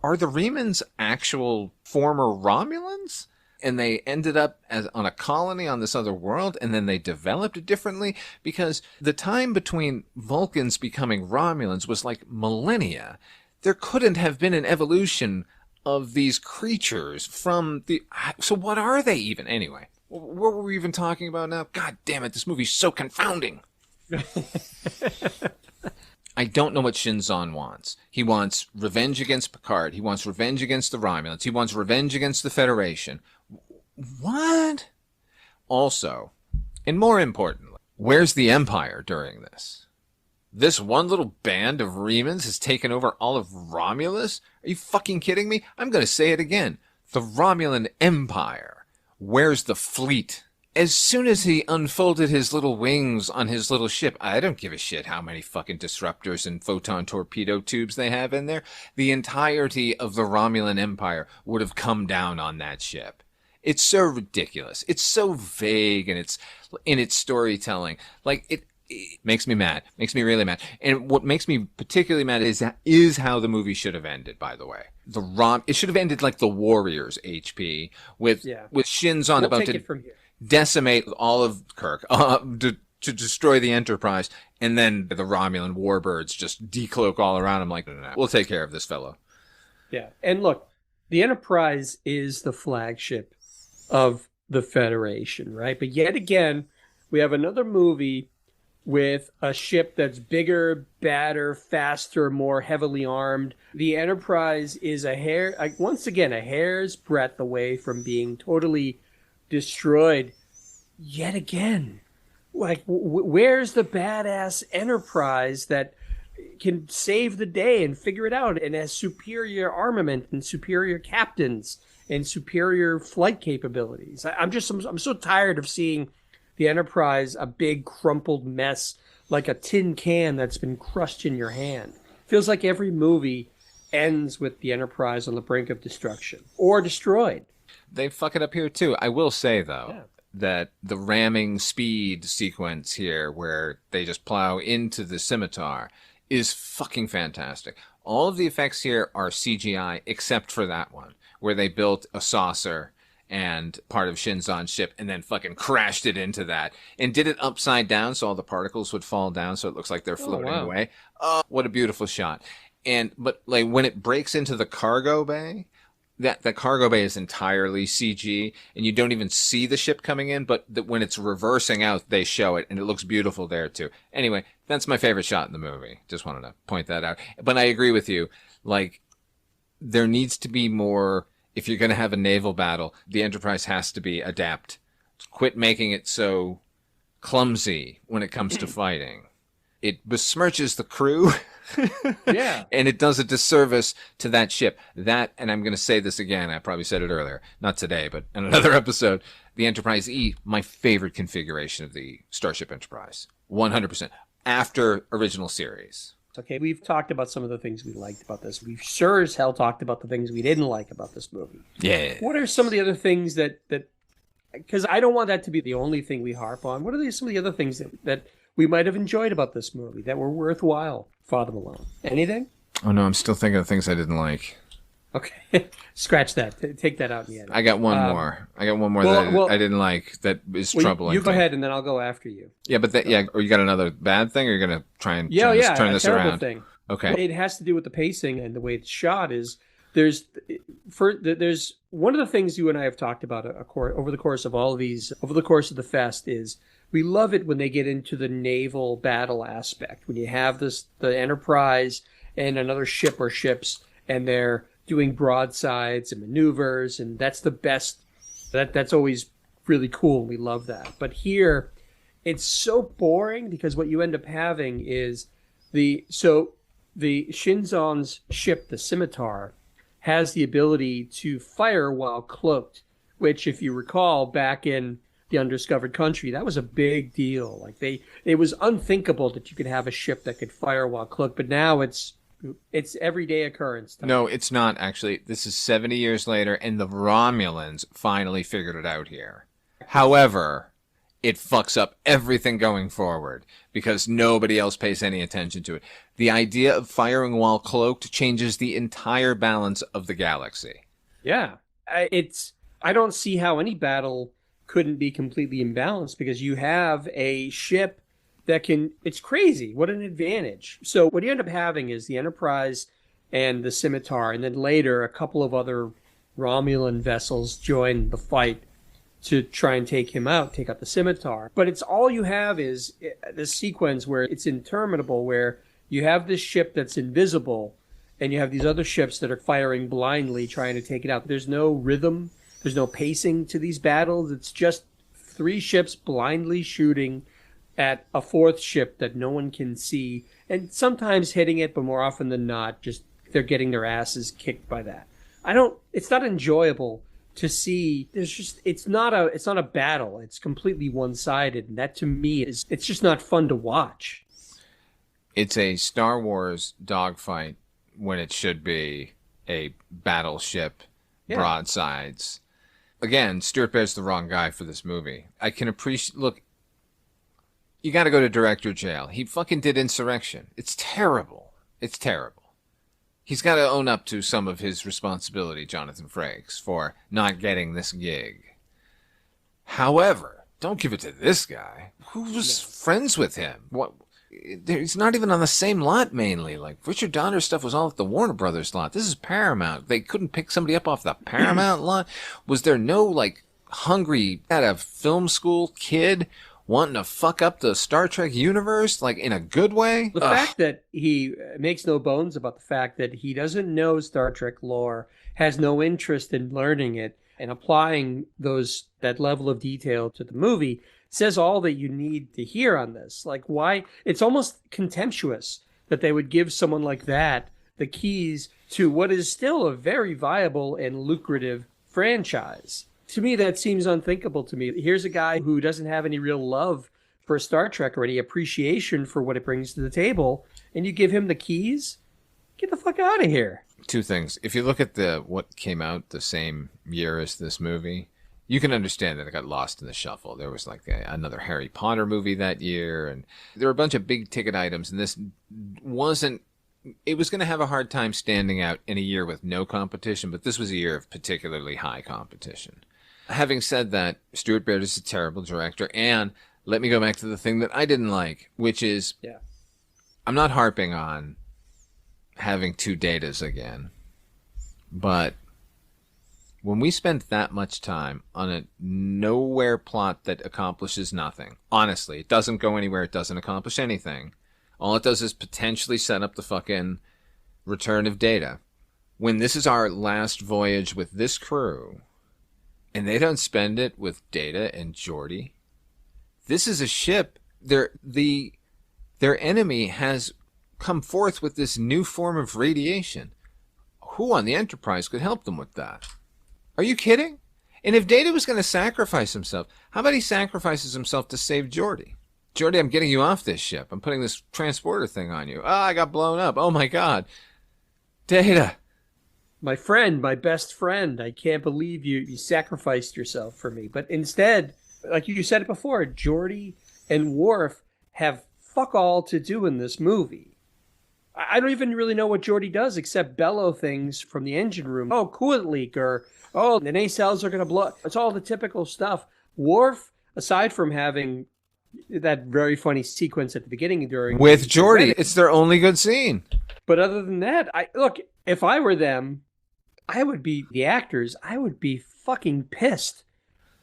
Are the Remans actual former Romulans? And they ended up on a colony on this other world, and then they developed it differently? Because the time between Vulcans becoming Romulans was like millennia. There couldn't have been an evolution of these creatures so what are they even? Anyway, what were we even talking about now? God damn it, this movie's so confounding. I don't know what Shinzon wants. He wants revenge against Picard. He wants revenge against the Romulans. He wants revenge against the Federation. What? Also, and more importantly, where's the Empire during this? This one little band of Remans has taken over all of Romulus? Are you fucking kidding me? I'm going to say it again. The Romulan Empire. Where's the fleet? As soon as he unfolded his little wings on his little ship, I don't give a shit how many fucking disruptors and photon torpedo tubes they have in there. The entirety of the Romulan Empire would have come down on that ship. It's so ridiculous. It's so vague in its storytelling. Like, it makes me mad. Makes me really mad. And what makes me particularly mad is how the movie should have ended, by the way. It should have ended like the Warriors, HP, with Shinzon about to decimate all of Kirk to destroy the Enterprise, and then the Romulan warbirds just decloak all around him like, no, we'll take care of this fellow. Yeah, and look, the Enterprise is the flagship of the Federation, right? But yet again, we have another movie with a ship that's bigger, badder, faster, more heavily armed. The Enterprise is once again, a hair's breadth away from being totally destroyed yet again. Like, where's the badass Enterprise that can save the day and figure it out and has superior armament and superior captains and superior flight capabilities? I'm so tired of seeing the Enterprise a big crumpled mess, like a tin can that's been crushed in your hand. Feels like every movie ends with the Enterprise on the brink of destruction or destroyed. They fuck it up here too. I will say though that the ramming speed sequence here, where they just plow into the scimitar, is fucking fantastic. All of the effects here are CGI except for that one, where they built a saucer and part of Shinzon's ship and then fucking crashed it into that and did it upside down so all the particles would fall down so it looks like they're floating away. Oh, what a beautiful shot. But like when it breaks into the cargo bay, that cargo bay is entirely CG, and you don't even see the ship coming in, but when it's reversing out, they show it, and it looks beautiful there, too. Anyway, that's my favorite shot in the movie. Just wanted to point that out. But I agree with you. Like, there needs to be more. If you're going to have a naval battle, the Enterprise has to be adept. Quit making it so clumsy when it comes to fighting. It besmirches the crew. Yeah. And it does a disservice to that ship. That, and I'm going to say this again, I probably said it earlier, not today, but in another episode, the Enterprise E, my favorite configuration of the Starship Enterprise. 100%. After original series. Okay, we've talked about some of the things we liked about this. We've sure as hell talked about the things we didn't like about this movie. Yeah. What are some of the other things that because I don't want that to be the only thing we harp on. What are some of the other things that we might have enjoyed about this movie that were worthwhile, Father Malone? Anything? Oh, no, I'm still thinking of things I didn't like. Okay. Scratch that. Take that out in the end. I got one more. I didn't like that is troubling. You go ahead, and then I'll go after you. Yeah, but or you got another bad thing, or you're going to try and turn this around? Thing. Okay. It has to do with the pacing and the way it's shot. There's one of the things you and I have talked about over the course of all of these, over the course of the fest, is we love it when they get into the naval battle aspect. When you have the Enterprise and another ship or ships, and they're doing broadsides and maneuvers, and that's the best. That's always really cool. We love that. But here, it's so boring because what you end up having is the Shinzon's ship, the Scimitar, has the ability to fire while cloaked, which, if you recall, back in the Undiscovered Country, that was a big deal. Like it was unthinkable that you could have a ship that could fire while cloaked, but now it's everyday occurrence. No, it's not, actually. This is 70 years later, and the Romulans finally figured it out here. However, it fucks up everything going forward because nobody else pays any attention to it. The idea of firing while cloaked changes the entire balance of the galaxy. Yeah. I don't see how any battle couldn't be completely imbalanced because you have a ship that it's crazy. What an advantage. So what you end up having is the Enterprise and the Scimitar, and then later a couple of other Romulan vessels join the fight to try and take out the Scimitar. But it's all you have is this sequence where it's interminable, where you have this ship that's invisible and you have these other ships that are firing blindly trying to take it out. There's no rhythm. There's no pacing to these battles. It's just three ships blindly shooting at a fourth ship that no one can see, and sometimes hitting it, but more often than not, just they're getting their asses kicked by that. it's not enjoyable to see. It's not a battle. It's completely one-sided. And that to me it's just not fun to watch. It's a Star Wars dogfight when it should be a battleship broadsides. Again, Stuart Baird's the wrong guy for this movie. I can appreciate, look, you got to go to director jail. He fucking did Insurrection. It's terrible. It's terrible. He's got to own up to some of his responsibility, Jonathan Frakes, for not getting this gig. However, don't give it to this guy. Who was friends with him? What? He's not even on the same lot, mainly. Like, Richard Donner's stuff was all at the Warner Brothers lot. This is Paramount. They couldn't pick somebody up off the Paramount lot? Was there no, like, hungry, at a film school kid wanting to fuck up the Star Trek universe, like, in a good way? The fact that he makes no bones about the fact that he doesn't know Star Trek lore, has no interest in learning it, and applying that level of detail to the movie says all that you need to hear on this. Like, why? It's almost contemptuous that they would give someone like that the keys to what is still a very viable and lucrative franchise. To me, that seems unthinkable to me. Here's a guy who doesn't have any real love for Star Trek or any appreciation for what it brings to the table, and you give him the keys? Get the fuck out of here. Two things. If you look at what came out the same year as this movie, you can understand that it got lost in the shuffle. There was like another Harry Potter movie that year, and there were a bunch of big ticket items, and this wasn't, it was going to have a hard time standing out in a year with no competition, but this was a year of particularly high competition. Having said that, Stuart Baird is a terrible director, and let me go back to the thing that I didn't like, which is, I'm not harping on having two Datas again, but when we spend that much time on a nowhere plot that accomplishes nothing, honestly, it doesn't go anywhere, it doesn't accomplish anything. All it does is potentially set up the fucking return of Data. When this is our last voyage with this crew, and they don't spend it with Data and Geordi, this is a ship. Their enemy has come forth with this new form of radiation. Who on the Enterprise could help them with that? Are you kidding? And if Data was going to sacrifice himself, how about he sacrifices himself to save Geordi? Geordi, I'm getting you off this ship. I'm putting this transporter thing on you. Oh, I got blown up. Oh, my God. Data. My friend, my best friend, I can't believe you sacrificed yourself for me. But instead, like you said it before, Geordi and Worf have fuck all to do in this movie. I don't even really know what Geordi does except bellow things from the engine room. Oh, coolant leak, or oh, the nacelles are going to blow. It's all the typical stuff. Worf, aside from having that very funny sequence at the beginning during with Geordi, it's their only good scene. But other than that, if I were them, I would be the actors. I would be fucking pissed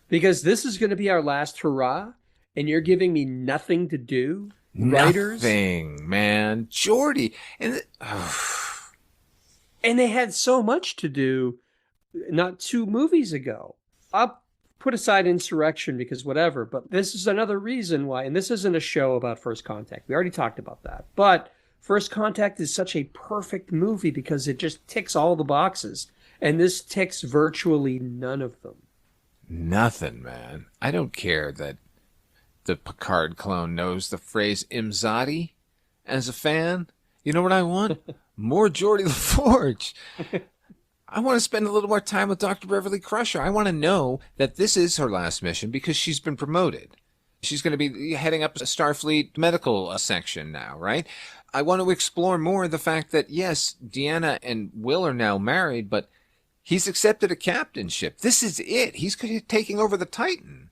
because this is going to be our last hurrah, and you're giving me nothing to do. Writers, nothing, man. Geordi and they had so much to do not 2 movies ago. I'll put aside Insurrection because whatever, but this is another reason why, and this isn't a show about First Contact. We already talked about that. But First Contact is such a perfect movie because it just ticks all the boxes, and this ticks virtually none of them. Nothing, man. I don't care that the Picard clone knows the phrase Imzadi as a fan. You know what I want? More Geordi LaForge. I want to spend a little more time with Dr. Beverly Crusher. I want to know that this is her last mission because she's been promoted. She's going to be heading up a Starfleet medical section now, right? I want to explore more the fact that, yes, Deanna and Will are now married, but he's accepted a captainship. This is it. He's taking over the Titan.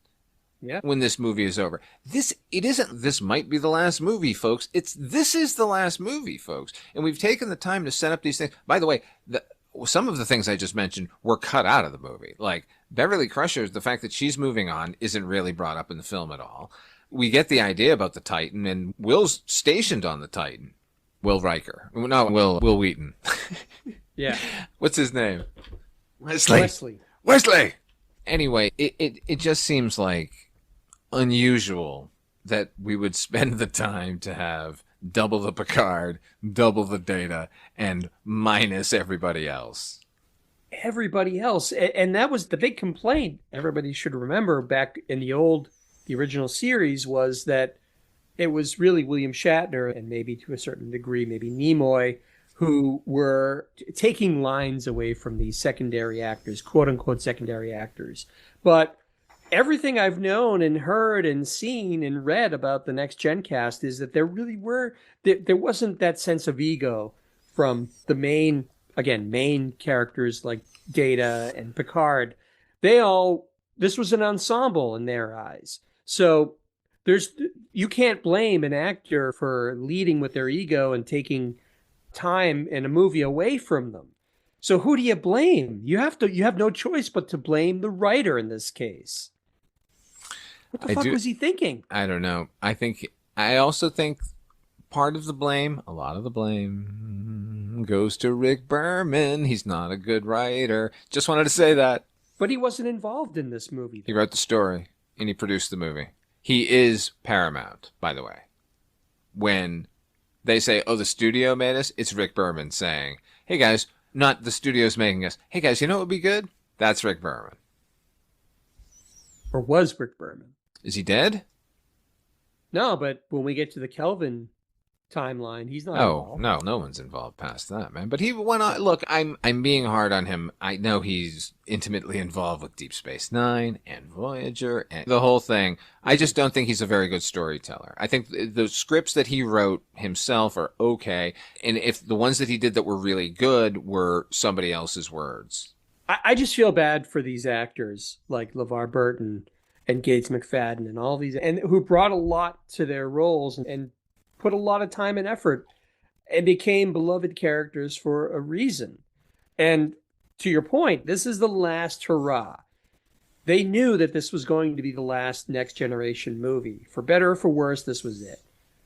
Yeah. When this movie is over. This might be the last movie, folks. This is the last movie, folks. And we've taken the time to set up these things. By the way, some of the things I just mentioned were cut out of the movie. Like Beverly Crusher, the fact that she's moving on isn't really brought up in the film at all. We get the idea about the Titan, and Will's stationed on the Titan. Will Riker. No, Will Wheaton. Yeah. What's his name? Wesley. Anyway, it just seems like unusual that we would spend the time to have double the Picard, double the Data, and minus everybody else. everybody else. And that was the big complaint everybody should remember back in the original series, was that it was really William Shatner and maybe to a certain degree, maybe Nimoy, who were taking lines away from these secondary actors, quote unquote secondary actors. But everything I've known and heard and seen and read about the Next Gen cast is that there wasn't that sense of ego from the main characters like Data and Picard. This was an ensemble in their eyes. So you can't blame an actor for leading with their ego and taking time in a movie away from them. So who do you blame? You have no choice but to blame the writer in this case. What the fuck was he thinking? I don't know. I also think part of the blame, a lot of the blame, goes to Rick Berman. He's not a good writer. Just wanted to say that. But he wasn't involved in this movie. He wrote the story and he produced the movie. He is Paramount, by the way. When they say, oh, the studio made us, it's Rick Berman saying, hey guys, not the studio's making us. Hey guys, you know what would be good? That's Rick Berman. Or was Rick Berman. Is he dead? No, but when we get to the Kelvin timeline, he's not involved. No one's involved past that, man. But he went on. Look, I'm being hard on him. I know he's intimately involved with Deep Space Nine and Voyager and the whole thing. I just don't think he's a very good storyteller. I think the scripts that he wrote himself are okay, and if the ones that he did that were really good were somebody else's words. I just feel bad for these actors like LeVar Burton and Gates McFadden and all these, and who brought a lot to their roles and put a lot of time and effort and became beloved characters for a reason. And to your point, this is the last hurrah. They knew that this was going to be the last Next Generation movie. For better or for worse, this was it.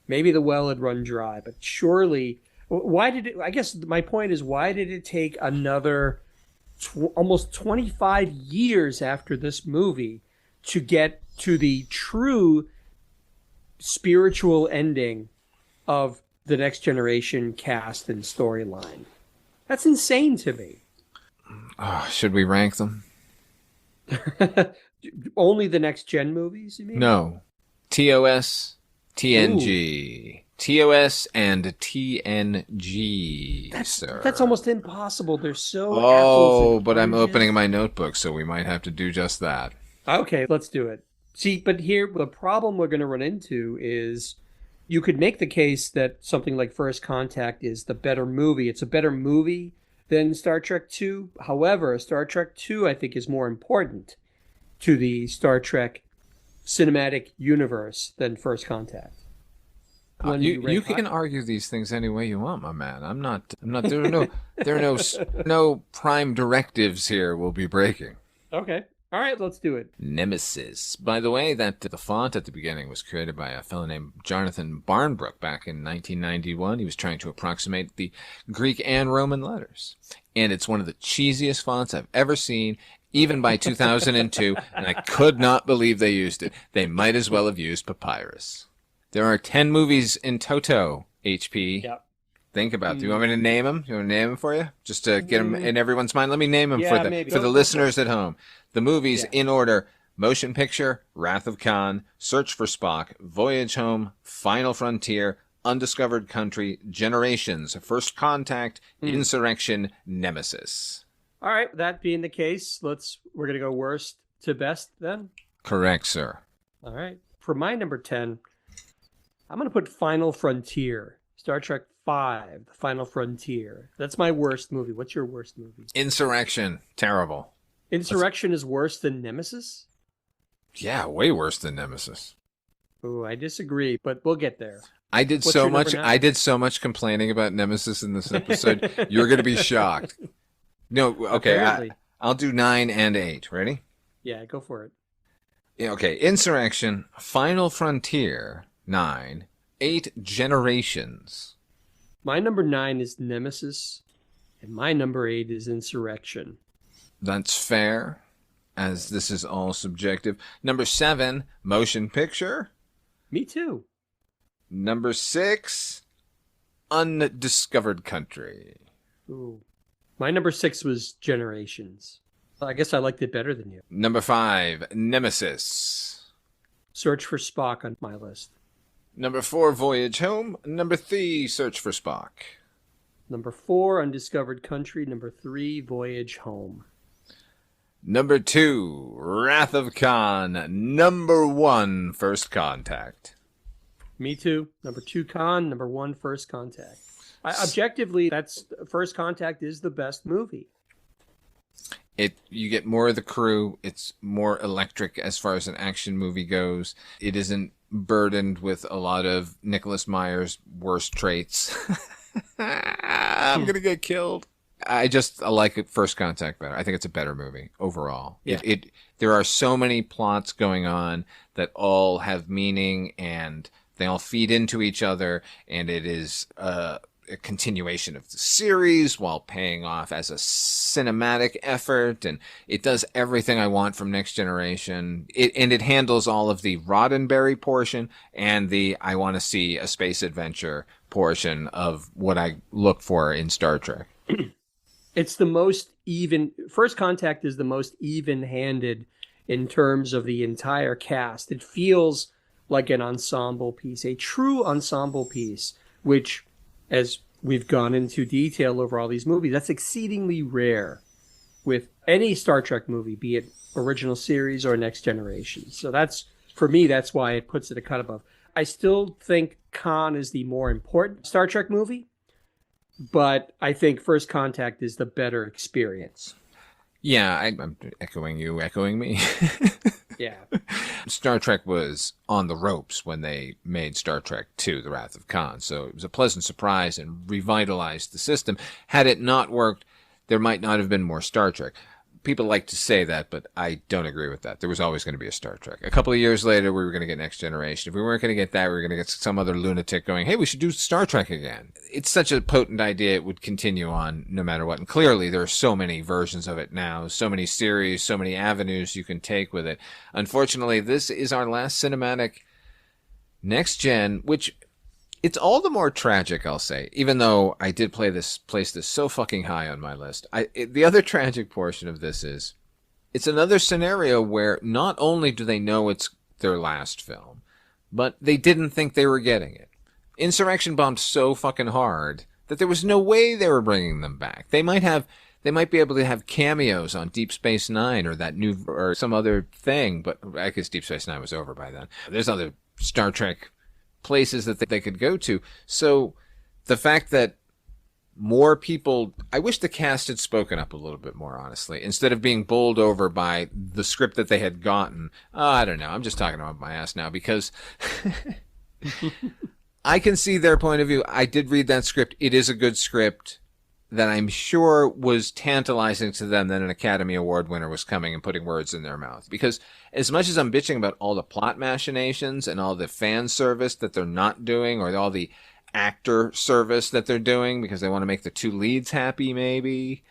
Maybe the well had run dry, but surely, I guess my point is, why did it take another almost 25 years after this movie to get to the true spiritual ending of the Next Generation cast and storyline? That's insane to me. Should we rank them? Only the Next Gen movies, you mean? No. TOS, TNG. Ooh. TOS and TNG, sir. That's almost impossible. They're so but I'm opening my notebook, so we might have to do just that. Okay, let's do it. See, but here, the problem we're going to run into is you could make the case that something like First Contact is the better movie. It's a better movie than Star Trek II. However, Star Trek II, I think, is more important to the Star Trek cinematic universe than First Contact. You can argue these things any way you want, my man. I'm not. There are no prime directives here we'll be breaking. Okay. All right, let's do it. Nemesis. By the way, that the font at the beginning was created by a fellow named Jonathan Barnbrook back in 1991. He was trying to approximate the Greek and Roman letters. And it's one of the cheesiest fonts I've ever seen, even by 2002, and I could not believe they used it. They might as well have used papyrus. There are 10 movies in toto, HP. Yep. Think about it. Do you want me to name them? You want me to name them for you? Just to get them in everyone's mind? Let me name them for the listeners at home. The movies in order: Motion Picture, Wrath of Khan, Search for Spock, Voyage Home, Final Frontier, Undiscovered Country, Generations, First Contact, Insurrection, Nemesis. All right, that being the case, we're going to go worst to best then? Correct, sir. All right. For my number 10, I'm going to put Final Frontier. Star Trek V, The Final Frontier. That's my worst movie. What's your worst movie? Insurrection. Terrible. Insurrection is worse than Nemesis? Yeah, way worse than Nemesis. Ooh, I disagree, but we'll get there. I did so much complaining about Nemesis in this episode. You're going to be shocked. No, okay. I'll do 9 and 8. Ready? Yeah, go for it. Okay, Insurrection, Final Frontier, 9, 8 Generations. My number 9 is Nemesis, and my number 8 is Insurrection. That's fair, as this is all subjective. Number 7, Motion Picture. Me too. Number 6, Undiscovered Country. Ooh. My number 6 was Generations. I guess I liked it better than you. Number 5, Nemesis. Search for Spock on my list. Number 4, Voyage Home. Number 3, Search for Spock. Number 4, Undiscovered Country. Number 3, Voyage Home. Number 2, Wrath of Khan. Number 1, First Contact. Me too. Number 2, Khan. Number 1, First Contact. Objectively, First Contact is the best movie. You get more of the crew. It's more electric as far as an action movie goes. It isn't burdened with a lot of Nicholas Meyer's worst traits. I'm gonna get killed. I like First Contact better. I think it's a better movie overall. Yeah. There are so many plots going on that all have meaning and they all feed into each other, and it is a continuation of the series while paying off as a cinematic effort, and it does everything I want from Next Generation. It handles all of the Roddenberry portion and the I want to see a space adventure portion of what I look for in Star Trek. It's the most even. First Contact is the most even-handed in terms of the entire cast. It feels like an ensemble piece, a true ensemble piece, which, as we've gone into detail over all these movies, that's exceedingly rare with any Star Trek movie, be it original series or Next Generation. So for me, that's why it puts it a cut above. I still think Khan is the more important Star Trek movie, but I think First Contact is the better experience. Yeah, I'm echoing you, echoing me. Yeah. Star Trek was on the ropes when they made Star Trek II, The Wrath of Khan. So it was a pleasant surprise and revitalized the system. Had it not worked, there might not have been more Star Trek. People like to say that, but I don't agree with that. There was always going to be a Star Trek. A couple of years later, we were going to get Next Generation. If we weren't going to get that, we were going to get some other lunatic going, hey, we should do Star Trek again. It's such a potent idea, it would continue on no matter what. And clearly, there are so many versions of it now, so many series, so many avenues you can take with it. Unfortunately, this is our last cinematic Next Gen, which it's all the more tragic, I'll say, even though I did place this so fucking high on my list. The other tragic portion of this is it's another scenario where not only do they know it's their last film, but they didn't think they were getting it. Insurrection bombed so fucking hard that there was no way they were bringing them back. They might be able to have cameos on Deep Space Nine or some other thing, but I guess Deep Space Nine was over by then. There's other Star Trek places that they could go to. So the fact that more people, I wish the cast had spoken up a little bit more, honestly, instead of being bowled over by the script that they had gotten. I don't know. I'm just talking about my ass now because I can see their point of view. I did read that script. It is a good script that I'm sure was tantalizing to them that an Academy Award winner was coming and putting words in their mouth. Because as much as I'm bitching about all the plot machinations and all the fan service that they're not doing, or all the actor service that they're doing because they want to make the two leads happy, maybe,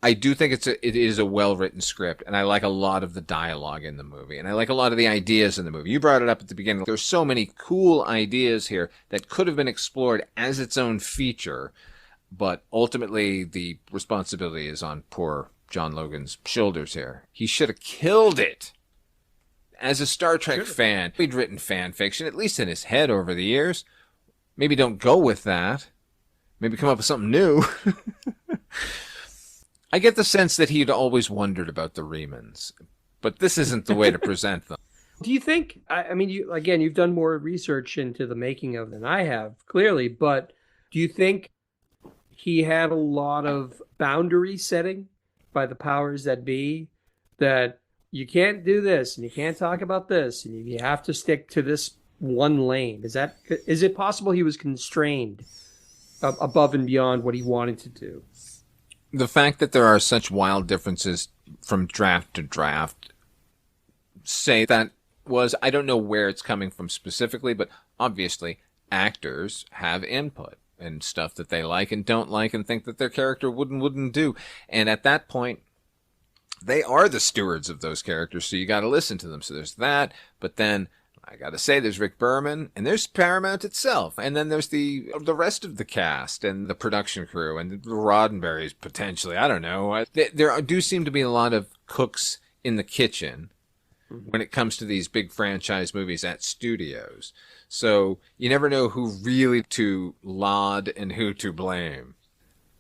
I do think it is a well-written script, and I like a lot of the dialogue in the movie, and I like a lot of the ideas in the movie. You brought it up at the beginning. There's so many cool ideas here that could have been explored as its own feature, but ultimately, the responsibility is on poor John Logan's shoulders here. He should have killed it. As a Star Trek fan, he'd written fan fiction, at least in his head over the years. Maybe don't go with that. Maybe come up with something new. I get the sense that he'd always wondered about the Remans, but this isn't the way to present them. Do you think, I mean, you've done more research into the making of than I have, clearly, but do you think he had a lot of boundary setting by the powers that be, that you can't do this and you can't talk about this and you have to stick to this one lane? Is it possible he was constrained above and beyond what he wanted to do? The fact that there are such wild differences from draft to draft say that I don't know where it's coming from specifically, but obviously actors have input and stuff that they like and don't like and think that their character wouldn't do. And at that point, they are the stewards of those characters, so you got to listen to them. So there's that, but then I gotta say, there's Rick Berman, and there's Paramount itself, and then there's the rest of the cast and the production crew and the Roddenberrys potentially. I don't know. There do seem to be a lot of cooks in the kitchen when it comes to these big franchise movies at studios. So you never know who really to laud and who to blame.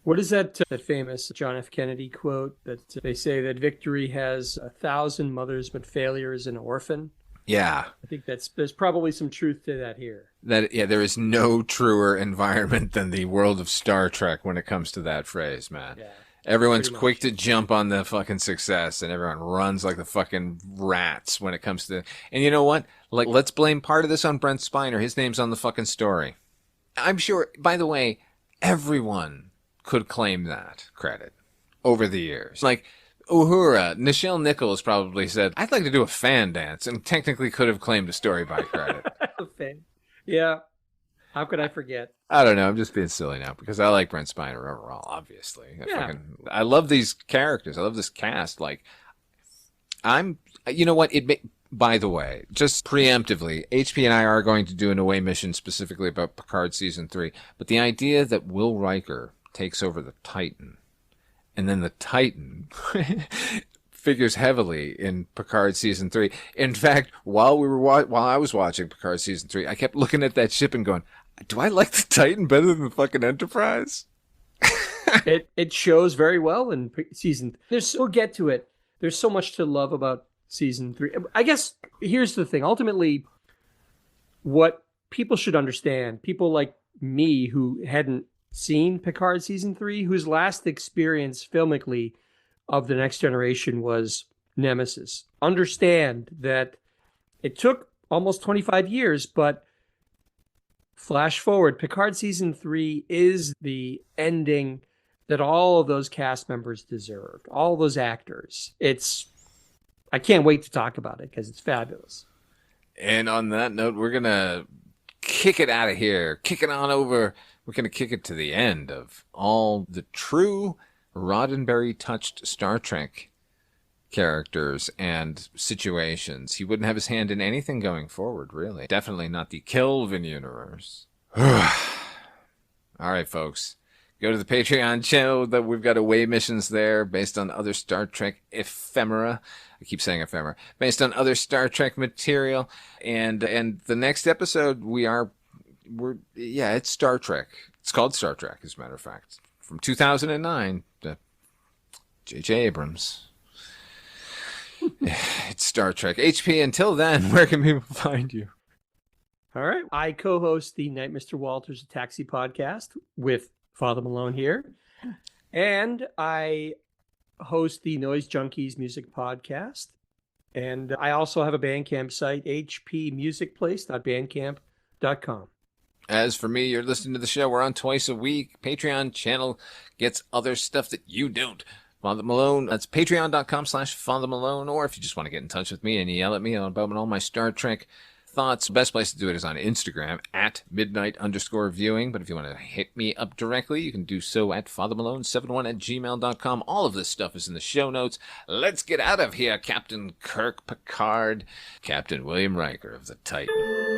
What is that famous John F. Kennedy quote that they say that victory has 1,000 mothers, but failure is an orphan? Yeah. I think there's probably some truth to that here. There is no truer environment than the world of Star Trek when it comes to that phrase, man. Yeah. Everyone's quick to jump on the fucking success, and everyone runs like the fucking rats when it comes to... And you know what? Like, let's blame part of this on Brent Spiner. His name's on the fucking story. I'm sure, by the way, everyone could claim that credit over the years. Like, Uhura, Nichelle Nichols probably said, I'd like to do a fan dance, and technically could have claimed a story by credit. Yeah. How could I forget? I don't know. I'm just being silly now because I like Brent Spiner overall, obviously. I love these characters. I love this cast. Like, you know what? By the way, just preemptively, HP and I are going to do an away mission specifically about Picard Season 3. But the idea that Will Riker takes over the Titan, and then the Titan figures heavily in Picard Season 3. In fact, while I was watching Picard Season 3, I kept looking at that ship and going, do I like the Titan better than the fucking Enterprise? It shows very well in season. We'll get to it. There's so much to love about Season 3. I guess here's the thing. Ultimately, what people should understand, people like me who hadn't seen Picard Season 3, whose last experience filmically of The Next Generation was Nemesis, understand that it took almost 25 years, but flash forward, Picard Season 3 is the ending that all of those cast members deserved, all those actors. I can't wait to talk about it because it's fabulous. And on that note, we're going to kick it out of here, kick it on over. We're going to kick it to the end of all the true Roddenberry-touched Star Trek characters and situations. He wouldn't have his hand in anything going forward, really. Definitely not the Kelvin universe. All right, folks. Go to the Patreon channel. That we've got away missions there based on other Star Trek ephemera. I keep saying ephemera. Based on other Star Trek material. And the next episode, it's Star Trek. It's called Star Trek, as a matter of fact. From 2009 to J.J. Abrams. It's Star Trek. HP, until then, where can people find you? All right. I co-host the Night Mr. Walters Taxi podcast with Father Malone here. And I host the Noise Junkies music podcast. And I also have a Bandcamp site, hpmusicplace.bandcamp.com. As for me, you're listening to the show. We're on twice a week. Patreon channel gets other stuff that you don't. Father Malone, that's patreon.com/Father Malone. Or if you just want to get in touch with me and yell at me about all my Star Trek thoughts, the best place to do it is on Instagram at midnight_viewing. But if you want to hit me up directly, you can do so at fathermalone71@gmail.com. All of this stuff is in the show notes. Let's get out of here, Captain Kirk Picard, Captain William Riker of the Titan.